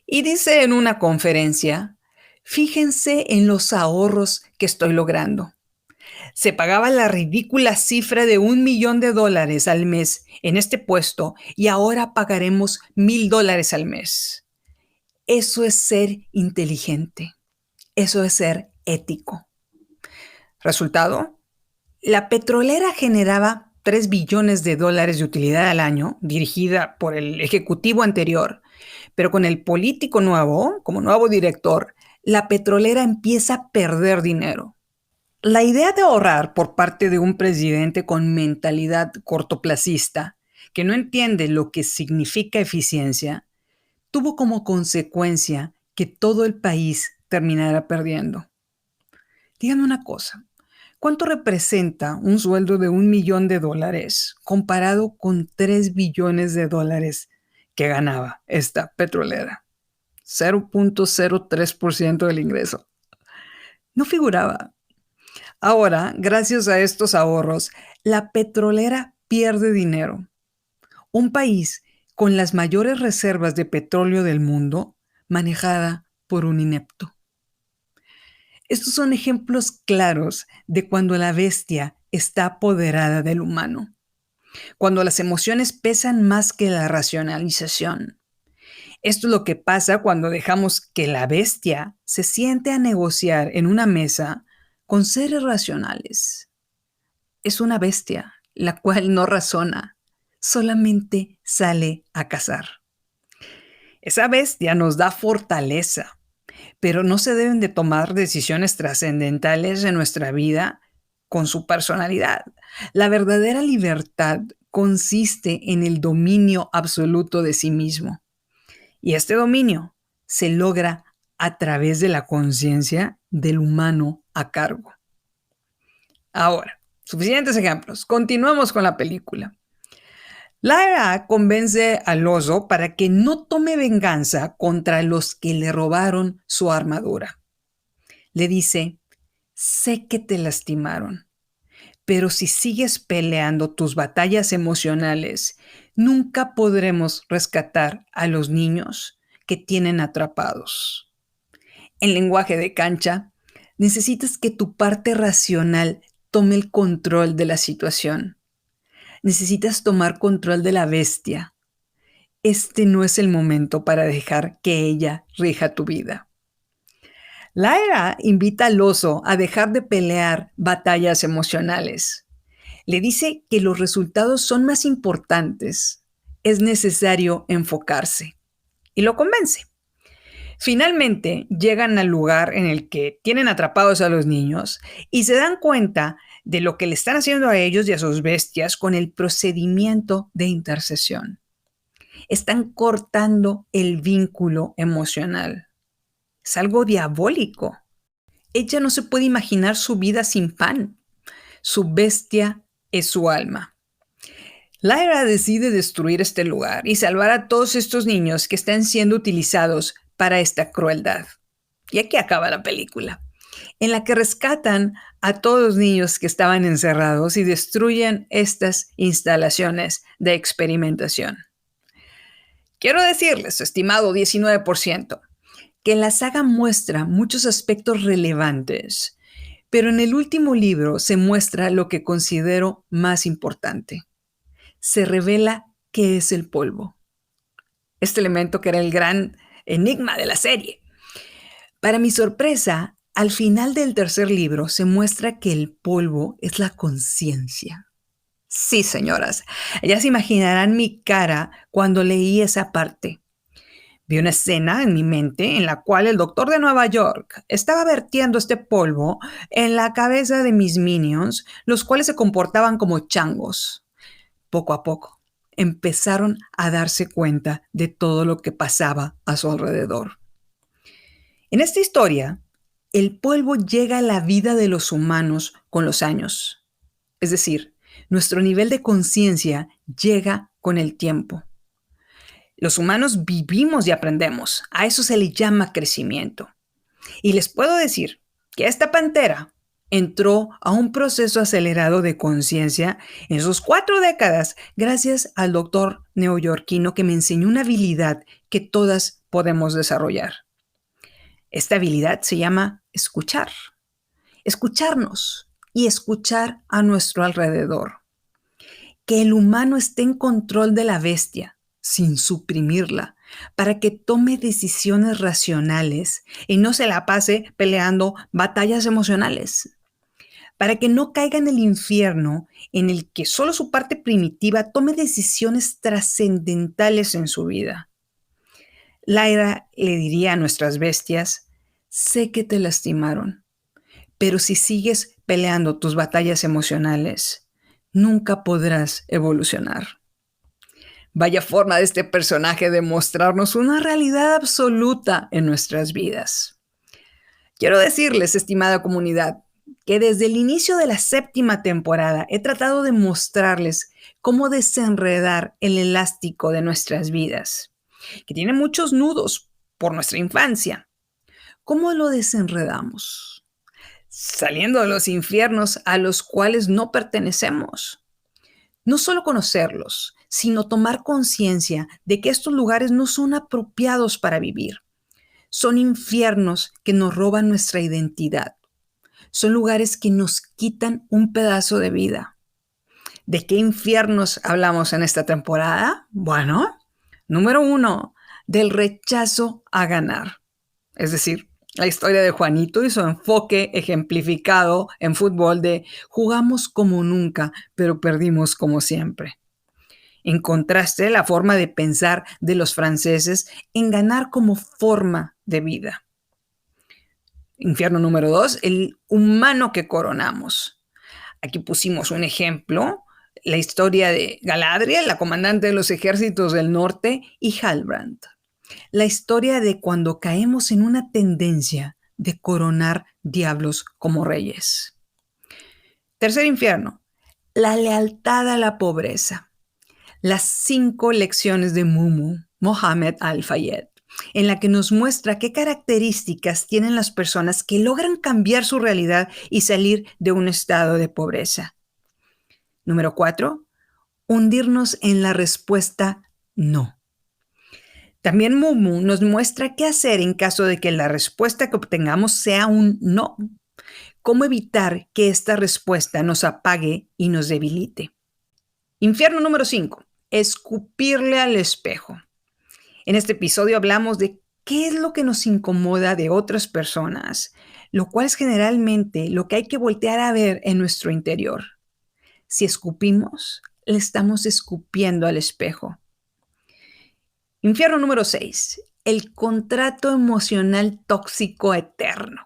Y dice en una conferencia, fíjense en los ahorros que estoy logrando. Se pagaba la ridícula cifra de $1,000,000 al mes en este puesto y ahora pagaremos $1,000 al mes. Eso es ser inteligente. Eso es ser ético. Resultado, la petrolera generaba $3 billones de utilidad al año, dirigida por el ejecutivo anterior, pero con el político nuevo, como nuevo director, la petrolera empieza a perder dinero. La idea de ahorrar por parte de un presidente con mentalidad cortoplacista, que no entiende lo que significa eficiencia, tuvo como consecuencia que todo el país terminara perdiendo. Díganme una cosa, ¿cuánto representa un sueldo de $1,000,000 comparado con $3 billones que ganaba esta petrolera? 0.03% del ingreso. No figuraba. Ahora, gracias a estos ahorros, la petrolera pierde dinero. Un país con las mayores reservas de petróleo del mundo, manejada por un inepto. Estos son ejemplos claros de cuando la bestia está apoderada del humano, cuando las emociones pesan más que la racionalización. Esto es lo que pasa cuando dejamos que la bestia se siente a negociar en una mesa con seres racionales. Es una bestia, la cual no razona, solamente sale a cazar. Esa bestia nos da fortaleza, pero no se deben de tomar decisiones trascendentales en nuestra vida con su personalidad. La verdadera libertad consiste en el dominio absoluto de sí mismo. Y este dominio se logra a través de la conciencia del humano a cargo. Ahora, suficientes ejemplos. Continuamos con la película. Lyra convence al oso para que no tome venganza contra los que le robaron su armadura. Le dice, sé que te lastimaron, pero si sigues peleando tus batallas emocionales, nunca podremos rescatar a los niños que tienen atrapados. En lenguaje de cancha, necesitas que tu parte racional tome el control de la situación. Necesitas tomar control de la bestia. Este no es el momento para dejar que ella rija tu vida. Lyra invita al oso a dejar de pelear batallas emocionales. Le dice que los resultados son más importantes. Es necesario enfocarse. Y lo convence. Finalmente llegan al lugar en el que tienen atrapados a los niños y se dan cuenta de lo que le están haciendo a ellos y a sus bestias con el procedimiento de intercesión. Están cortando el vínculo emocional. Es algo diabólico. Ella no se puede imaginar su vida sin pan. Su bestia es su alma. Lyra decide destruir este lugar y salvar a todos estos niños que están siendo utilizados para esta crueldad. Y aquí acaba la película, en la que rescatan a todos los niños que estaban encerrados y destruyen estas instalaciones de experimentación. Quiero decirles, estimado 19%, que la saga muestra muchos aspectos relevantes, pero en el último libro se muestra lo que considero más importante. Se revela qué es el polvo. Este elemento que era el gran enigma de la serie. Para mi sorpresa, al final del tercer libro se muestra que el polvo es la conciencia. Sí, señoras, ya se imaginarán mi cara cuando leí esa parte. Vi una escena en mi mente en la cual el doctor de Nueva York estaba vertiendo este polvo en la cabeza de mis minions, los cuales se comportaban como changos. Poco a poco, empezaron a darse cuenta de todo lo que pasaba a su alrededor. En esta historia, el polvo llega a la vida de los humanos con los años. Es decir, nuestro nivel de conciencia llega con el tiempo. Los humanos vivimos y aprendemos. A eso se le llama crecimiento. Y les puedo decir que esta pantera entró a un proceso acelerado de conciencia en sus 4 décadas gracias al doctor neoyorquino que me enseñó una habilidad que todas podemos desarrollar. Esta habilidad se llama escuchar. Escucharnos y escuchar a nuestro alrededor. Que el humano esté en control de la bestia sin suprimirla, para que tome decisiones racionales y no se la pase peleando batallas emocionales, para que no caiga en el infierno en el que solo su parte primitiva tome decisiones trascendentales en su vida. Lyra le diría a nuestras bestias, sé que te lastimaron, pero si sigues peleando tus batallas emocionales, nunca podrás evolucionar. Vaya forma de este personaje de mostrarnos una realidad absoluta en nuestras vidas. Quiero decirles, estimada comunidad, que desde el inicio de la 7ª temporada he tratado de mostrarles cómo desenredar el elástico de nuestras vidas, que tiene muchos nudos por nuestra infancia. ¿Cómo lo desenredamos? Saliendo de los infiernos a los cuales no pertenecemos. No solo conocerlos, sino tomar conciencia de que estos lugares no son apropiados para vivir. Son infiernos que nos roban nuestra identidad. Son lugares que nos quitan un pedazo de vida. ¿De qué infiernos hablamos en esta temporada? Bueno, número 1, del rechazo a ganar. Es decir, la historia de Juanito y su enfoque ejemplificado en fútbol de jugamos como nunca, pero perdimos como siempre. En contraste, la forma de pensar de los franceses en ganar como forma de vida. Infierno número 2, el humano que coronamos. Aquí pusimos un ejemplo, la historia de Galadriel, la comandante de los ejércitos del norte, y Halbrand. La historia de cuando caemos en una tendencia de coronar diablos como reyes. Tercer infierno, la lealtad a la pobreza. Las 5 lecciones de Mohammed Al-Fayed, en la que nos muestra qué características tienen las personas que logran cambiar su realidad y salir de un estado de pobreza. Número 4, hundirnos en la respuesta no. También Mumu nos muestra qué hacer en caso de que la respuesta que obtengamos sea un no. Cómo evitar que esta respuesta nos apague y nos debilite. Infierno número 5. Escupirle al espejo. En este episodio hablamos de qué es lo que nos incomoda de otras personas, lo cual es generalmente lo que hay que voltear a ver en nuestro interior. Si escupimos, le estamos escupiendo al espejo. Infierno número 6. El contrato emocional tóxico eterno.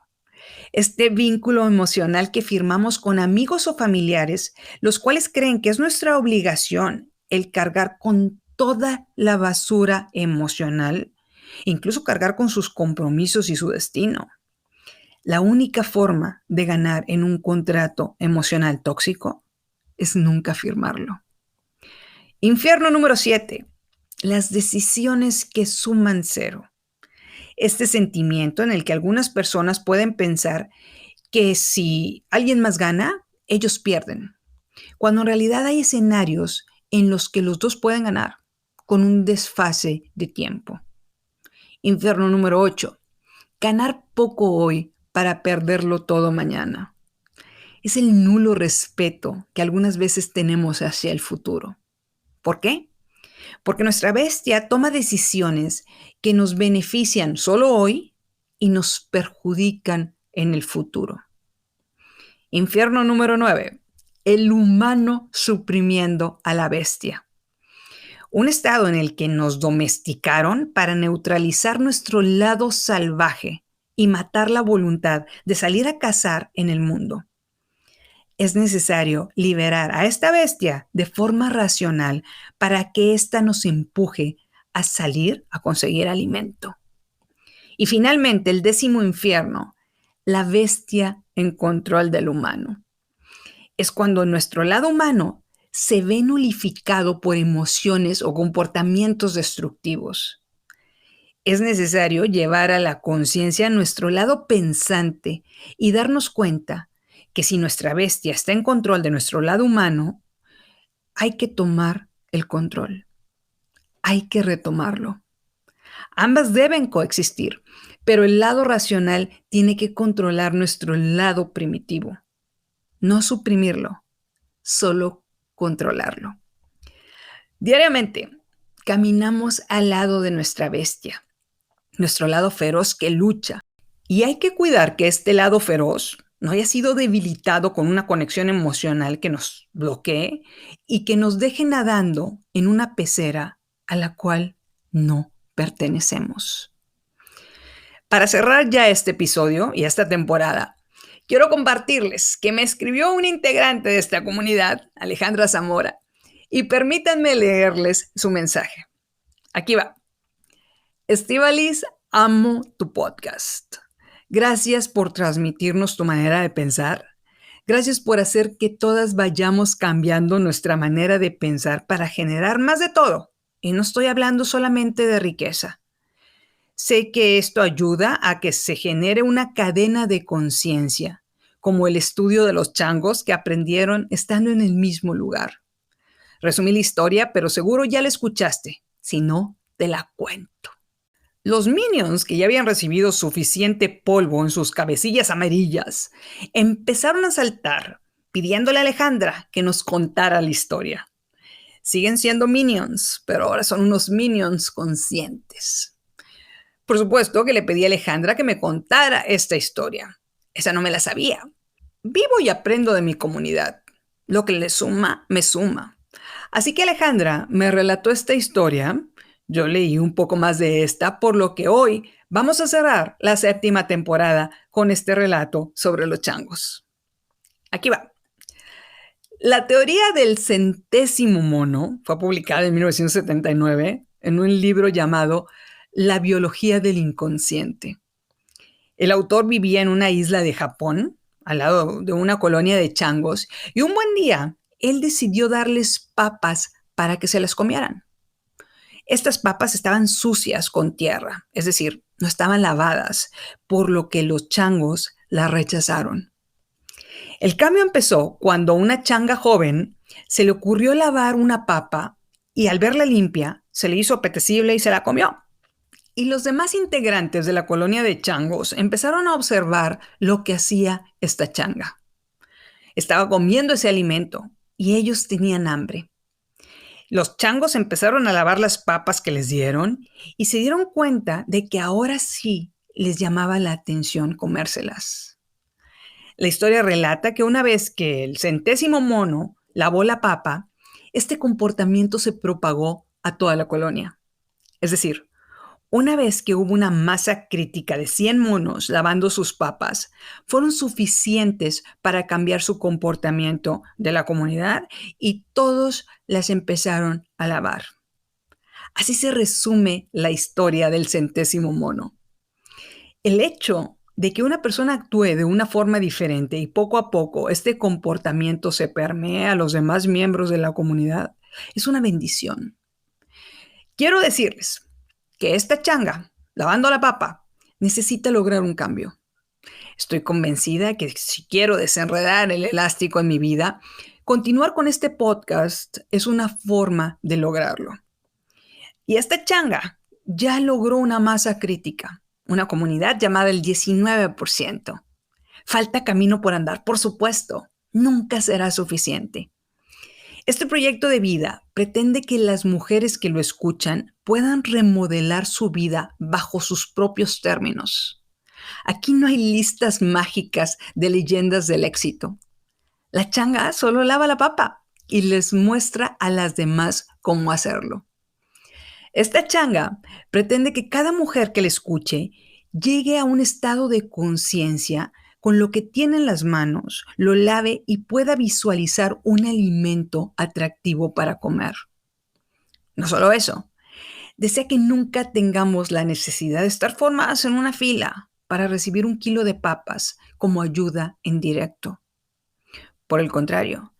Este vínculo emocional que firmamos con amigos o familiares, los cuales creen que es nuestra obligación el cargar con toda la basura emocional, incluso cargar con sus compromisos y su destino. La única forma de ganar en un contrato emocional tóxico es nunca firmarlo. Infierno número 7. Las decisiones que suman 0. Este sentimiento en el que algunas personas pueden pensar que si alguien más gana, ellos pierden, cuando en realidad hay escenarios en los que los dos pueden ganar con un desfase de tiempo. Infierno número 8. Ganar poco hoy para perderlo todo mañana. Es el nulo respeto que algunas veces tenemos hacia el futuro. ¿Por qué? Porque nuestra bestia toma decisiones que nos benefician solo hoy y nos perjudican en el futuro. Infierno número 9. El humano suprimiendo a la bestia. Un estado en el que nos domesticaron para neutralizar nuestro lado salvaje y matar la voluntad de salir a cazar en el mundo. Es necesario liberar a esta bestia de forma racional para que ésta nos empuje a salir a conseguir alimento. Y finalmente, el 10º infierno, la bestia en control del humano. Es cuando nuestro lado humano se ve nulificado por emociones o comportamientos destructivos. Es necesario llevar a la conciencia nuestro lado pensante y darnos cuenta que si nuestra bestia está en control de nuestro lado humano, hay que tomar el control. Hay que retomarlo. Ambas deben coexistir, pero el lado racional tiene que controlar nuestro lado primitivo. No suprimirlo, solo controlarlo. Diariamente caminamos al lado de nuestra bestia, nuestro lado feroz que lucha. Y hay que cuidar que este lado feroz no haya sido debilitado con una conexión emocional que nos bloquee y que nos deje nadando en una pecera a la cual no pertenecemos. Para cerrar ya este episodio y esta temporada, quiero compartirles que me escribió un integrante de esta comunidad, Alejandra Zamora, y permítanme leerles su mensaje. Aquí va. Estíbaliz, amo tu podcast. Gracias por transmitirnos tu manera de pensar. Gracias por hacer que todas vayamos cambiando nuestra manera de pensar para generar más de todo. Y no estoy hablando solamente de riqueza. Sé que esto ayuda a que se genere una cadena de conciencia, como el estudio de los changos que aprendieron estando en el mismo lugar. Resumí la historia, pero seguro ya la escuchaste. Si no, te la cuento. Los Minions, que ya habían recibido suficiente polvo en sus cabecillas amarillas, empezaron a saltar, pidiéndole a Alejandra que nos contara la historia. Siguen siendo Minions, pero ahora son unos Minions conscientes. Por supuesto que le pedí a Alejandra que me contara esta historia. Esa no me la sabía. Vivo y aprendo de mi comunidad. Lo que le suma, me suma. Así que Alejandra me relató esta historia. Yo leí un poco más de esta, por lo que hoy vamos a cerrar la séptima temporada con este relato sobre los changos. Aquí va. La teoría del centésimo mono fue publicada en 1979 en un libro llamado La biología del inconsciente. El autor vivía en una isla de Japón, al lado de una colonia de changos, y un buen día él decidió darles papas para que se las comieran. Estas papas estaban sucias con tierra, es decir, no estaban lavadas, por lo que los changos las rechazaron. El cambio empezó cuando a una changa joven se le ocurrió lavar una papa y al verla limpia se le hizo apetecible y se la comió. Y los demás integrantes de la colonia de changos empezaron a observar lo que hacía esta changa. Estaba comiendo ese alimento y ellos tenían hambre. Los changos empezaron a lavar las papas que les dieron y se dieron cuenta de que ahora sí les llamaba la atención comérselas. La historia relata que una vez que el centésimo mono lavó la papa, este comportamiento se propagó a toda la colonia. Es decir, una vez que hubo una masa crítica de 100 monos lavando sus papas, fueron suficientes para cambiar su comportamiento de la comunidad y todos las empezaron a lavar. Así se resume la historia del centésimo mono. El hecho de que una persona actúe de una forma diferente y poco a poco este comportamiento se permee a los demás miembros de la comunidad es una bendición. Quiero decirles que esta changa, lavando la papa, necesita lograr un cambio. Estoy convencida que si quiero desenredar el elástico en mi vida, continuar con este podcast es una forma de lograrlo. Y esta changa ya logró una masa crítica, una comunidad llamada el 19%. Falta camino por andar, por supuesto. Nunca será suficiente. Este proyecto de vida pretende que las mujeres que lo escuchan puedan remodelar su vida bajo sus propios términos. Aquí no hay listas mágicas de leyendas del éxito. La changa solo lava la papa y les muestra a las demás cómo hacerlo. Esta changa pretende que cada mujer que la escuche llegue a un estado de conciencia con lo que tiene en las manos, lo lave y pueda visualizar un alimento atractivo para comer. No solo eso, desea que nunca tengamos la necesidad de estar formadas en una fila para recibir 1 kilo de papas como ayuda en directo. Por el contrario,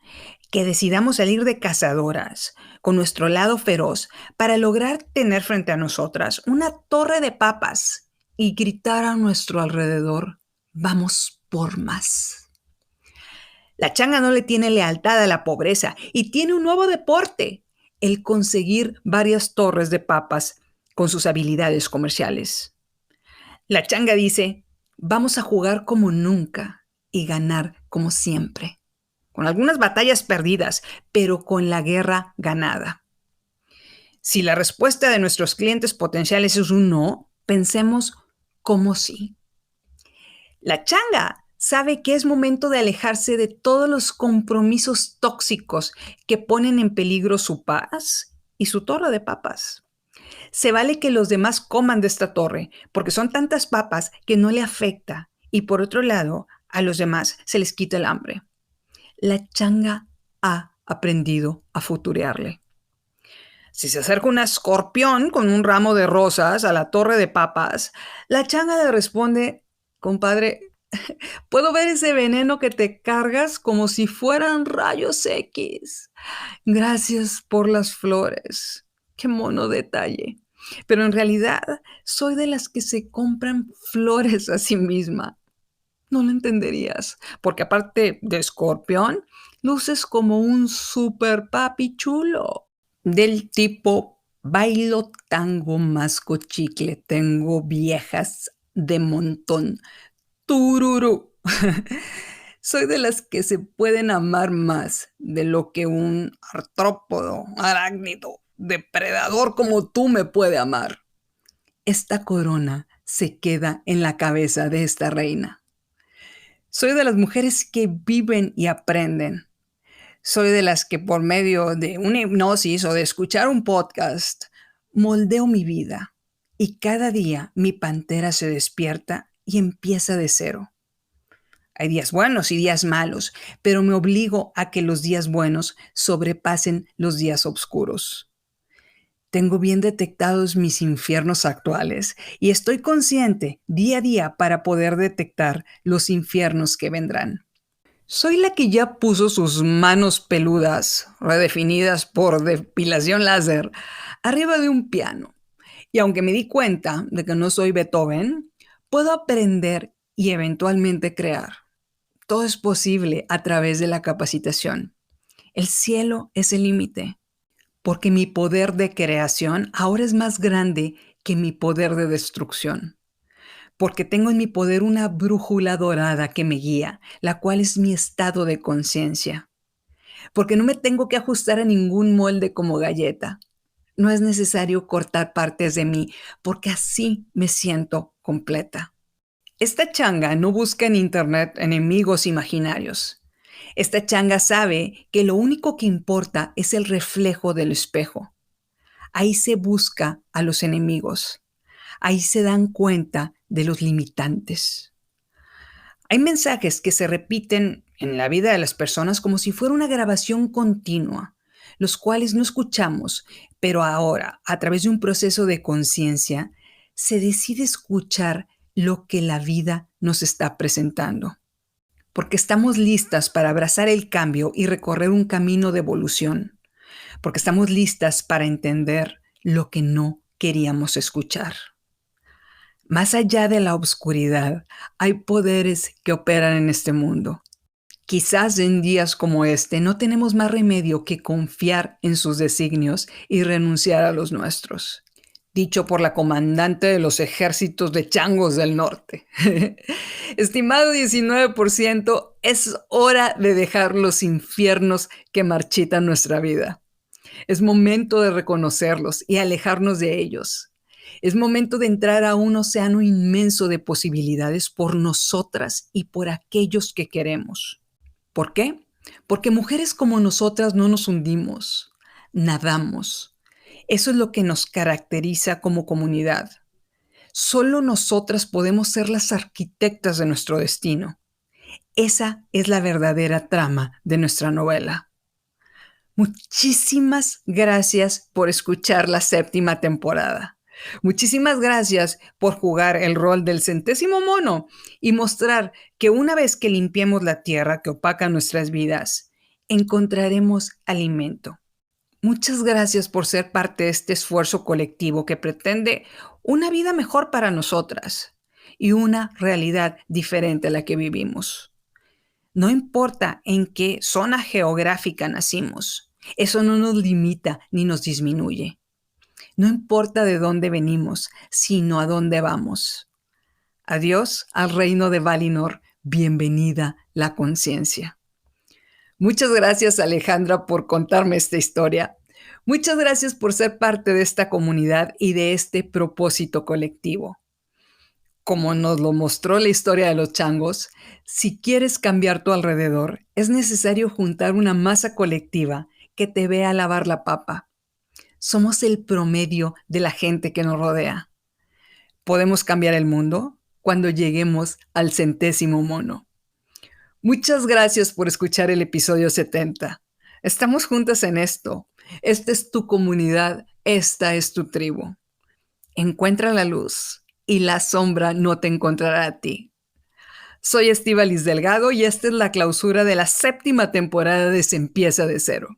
que decidamos salir de cazadoras con nuestro lado feroz para lograr tener frente a nosotras una torre de papas y gritar a nuestro alrededor: vamos por más. La changa no le tiene lealtad a la pobreza y tiene un nuevo deporte: el conseguir varias torres de papas con sus habilidades comerciales. La changa dice: vamos a jugar como nunca y ganar como siempre, con algunas batallas perdidas, pero con la guerra ganada. Si la respuesta de nuestros clientes potenciales es un no, pensemos cómo sí. La changa sabe que es momento de alejarse de todos los compromisos tóxicos que ponen en peligro su paz y su torre de papas. Se vale que los demás coman de esta torre, porque son tantas papas que no le afecta, y por otro lado, a los demás se les quita el hambre. La changa ha aprendido a futurearle. Si se acerca un escorpión con un ramo de rosas a la torre de papas, la changa le responde: compadre, puedo ver ese veneno que te cargas como si fueran rayos X. Gracias por las flores. Qué mono detalle. Pero en realidad soy de las que se compran flores a sí misma. No lo entenderías, porque aparte de escorpión, luces como un super papi chulo. Del tipo, bailo tango, masco chicle, tengo viejas de montón. Tururú. Soy de las que se pueden amar más de lo que un artrópodo, arácnido, depredador como tú me puede amar. Esta corona se queda en la cabeza de esta reina. Soy de las mujeres que viven y aprenden. Soy de las que por medio de una hipnosis o de escuchar un podcast, moldeo mi vida y cada día mi pantera se despierta y empieza de cero. Hay días buenos y días malos, pero me obligo a que los días buenos sobrepasen los días oscuros. Tengo bien detectados mis infiernos actuales y estoy consciente día a día para poder detectar los infiernos que vendrán. Soy la que ya puso sus manos peludas, redefinidas por depilación láser, arriba de un piano. Y aunque me di cuenta de que no soy Beethoven, puedo aprender y eventualmente crear. Todo es posible a través de la capacitación. El cielo es el límite, porque mi poder de creación ahora es más grande que mi poder de destrucción. Porque tengo en mi poder una brújula dorada que me guía, la cual es mi estado de conciencia. Porque no me tengo que ajustar a ningún molde como galleta. No es necesario cortar partes de mí, porque así me siento completa. Esta changa no busca en internet enemigos imaginarios. Esta changa sabe que lo único que importa es el reflejo del espejo. Ahí se busca a los enemigos. Ahí se dan cuenta de los limitantes. Hay mensajes que se repiten en la vida de las personas como si fuera una grabación continua, los cuales no escuchamos, pero ahora, a través de un proceso de conciencia, se decide escuchar lo que la vida nos está presentando. Porque estamos listas para abrazar el cambio y recorrer un camino de evolución. Porque estamos listas para entender lo que no queríamos escuchar. Más allá de la oscuridad, hay poderes que operan en este mundo. Quizás en días como este no tenemos más remedio que confiar en sus designios y renunciar a los nuestros. Dicho por la comandante de los ejércitos de changos del norte. Estimado 19%, es hora de dejar los infiernos que marchitan nuestra vida. Es momento de reconocerlos y alejarnos de ellos. Es momento de entrar a un océano inmenso de posibilidades por nosotras y por aquellos que queremos. ¿Por qué? Porque mujeres como nosotras no nos hundimos, nadamos. Eso es lo que nos caracteriza como comunidad. Solo nosotras podemos ser las arquitectas de nuestro destino. Esa es la verdadera trama de nuestra novela. Muchísimas gracias por escuchar la 7ª temporada. Muchísimas gracias por jugar el rol del 100º mono y mostrar que una vez que limpiemos la tierra que opaca nuestras vidas, encontraremos alimento. Muchas gracias por ser parte de este esfuerzo colectivo que pretende una vida mejor para nosotras y una realidad diferente a la que vivimos. No importa en qué zona geográfica nacimos, eso no nos limita ni nos disminuye. No importa de dónde venimos, sino a dónde vamos. Adiós al reino de Valinor, bienvenida la conciencia. Muchas gracias, Alejandra, por contarme esta historia. Muchas gracias por ser parte de esta comunidad y de este propósito colectivo. Como nos lo mostró la historia de los changos, si quieres cambiar tu alrededor, es necesario juntar una masa colectiva que te vea lavar la papa. Somos el promedio de la gente que nos rodea. ¿Podemos cambiar el mundo? Cuando lleguemos al 100º mono. Muchas gracias por escuchar el episodio 70. Estamos juntas en esto. Esta es tu comunidad, esta es tu tribu. Encuentra la luz y la sombra no te encontrará a ti. Soy Estíbaliz Delgado y esta es la clausura de la 7ª temporada de Se Empieza de Cero.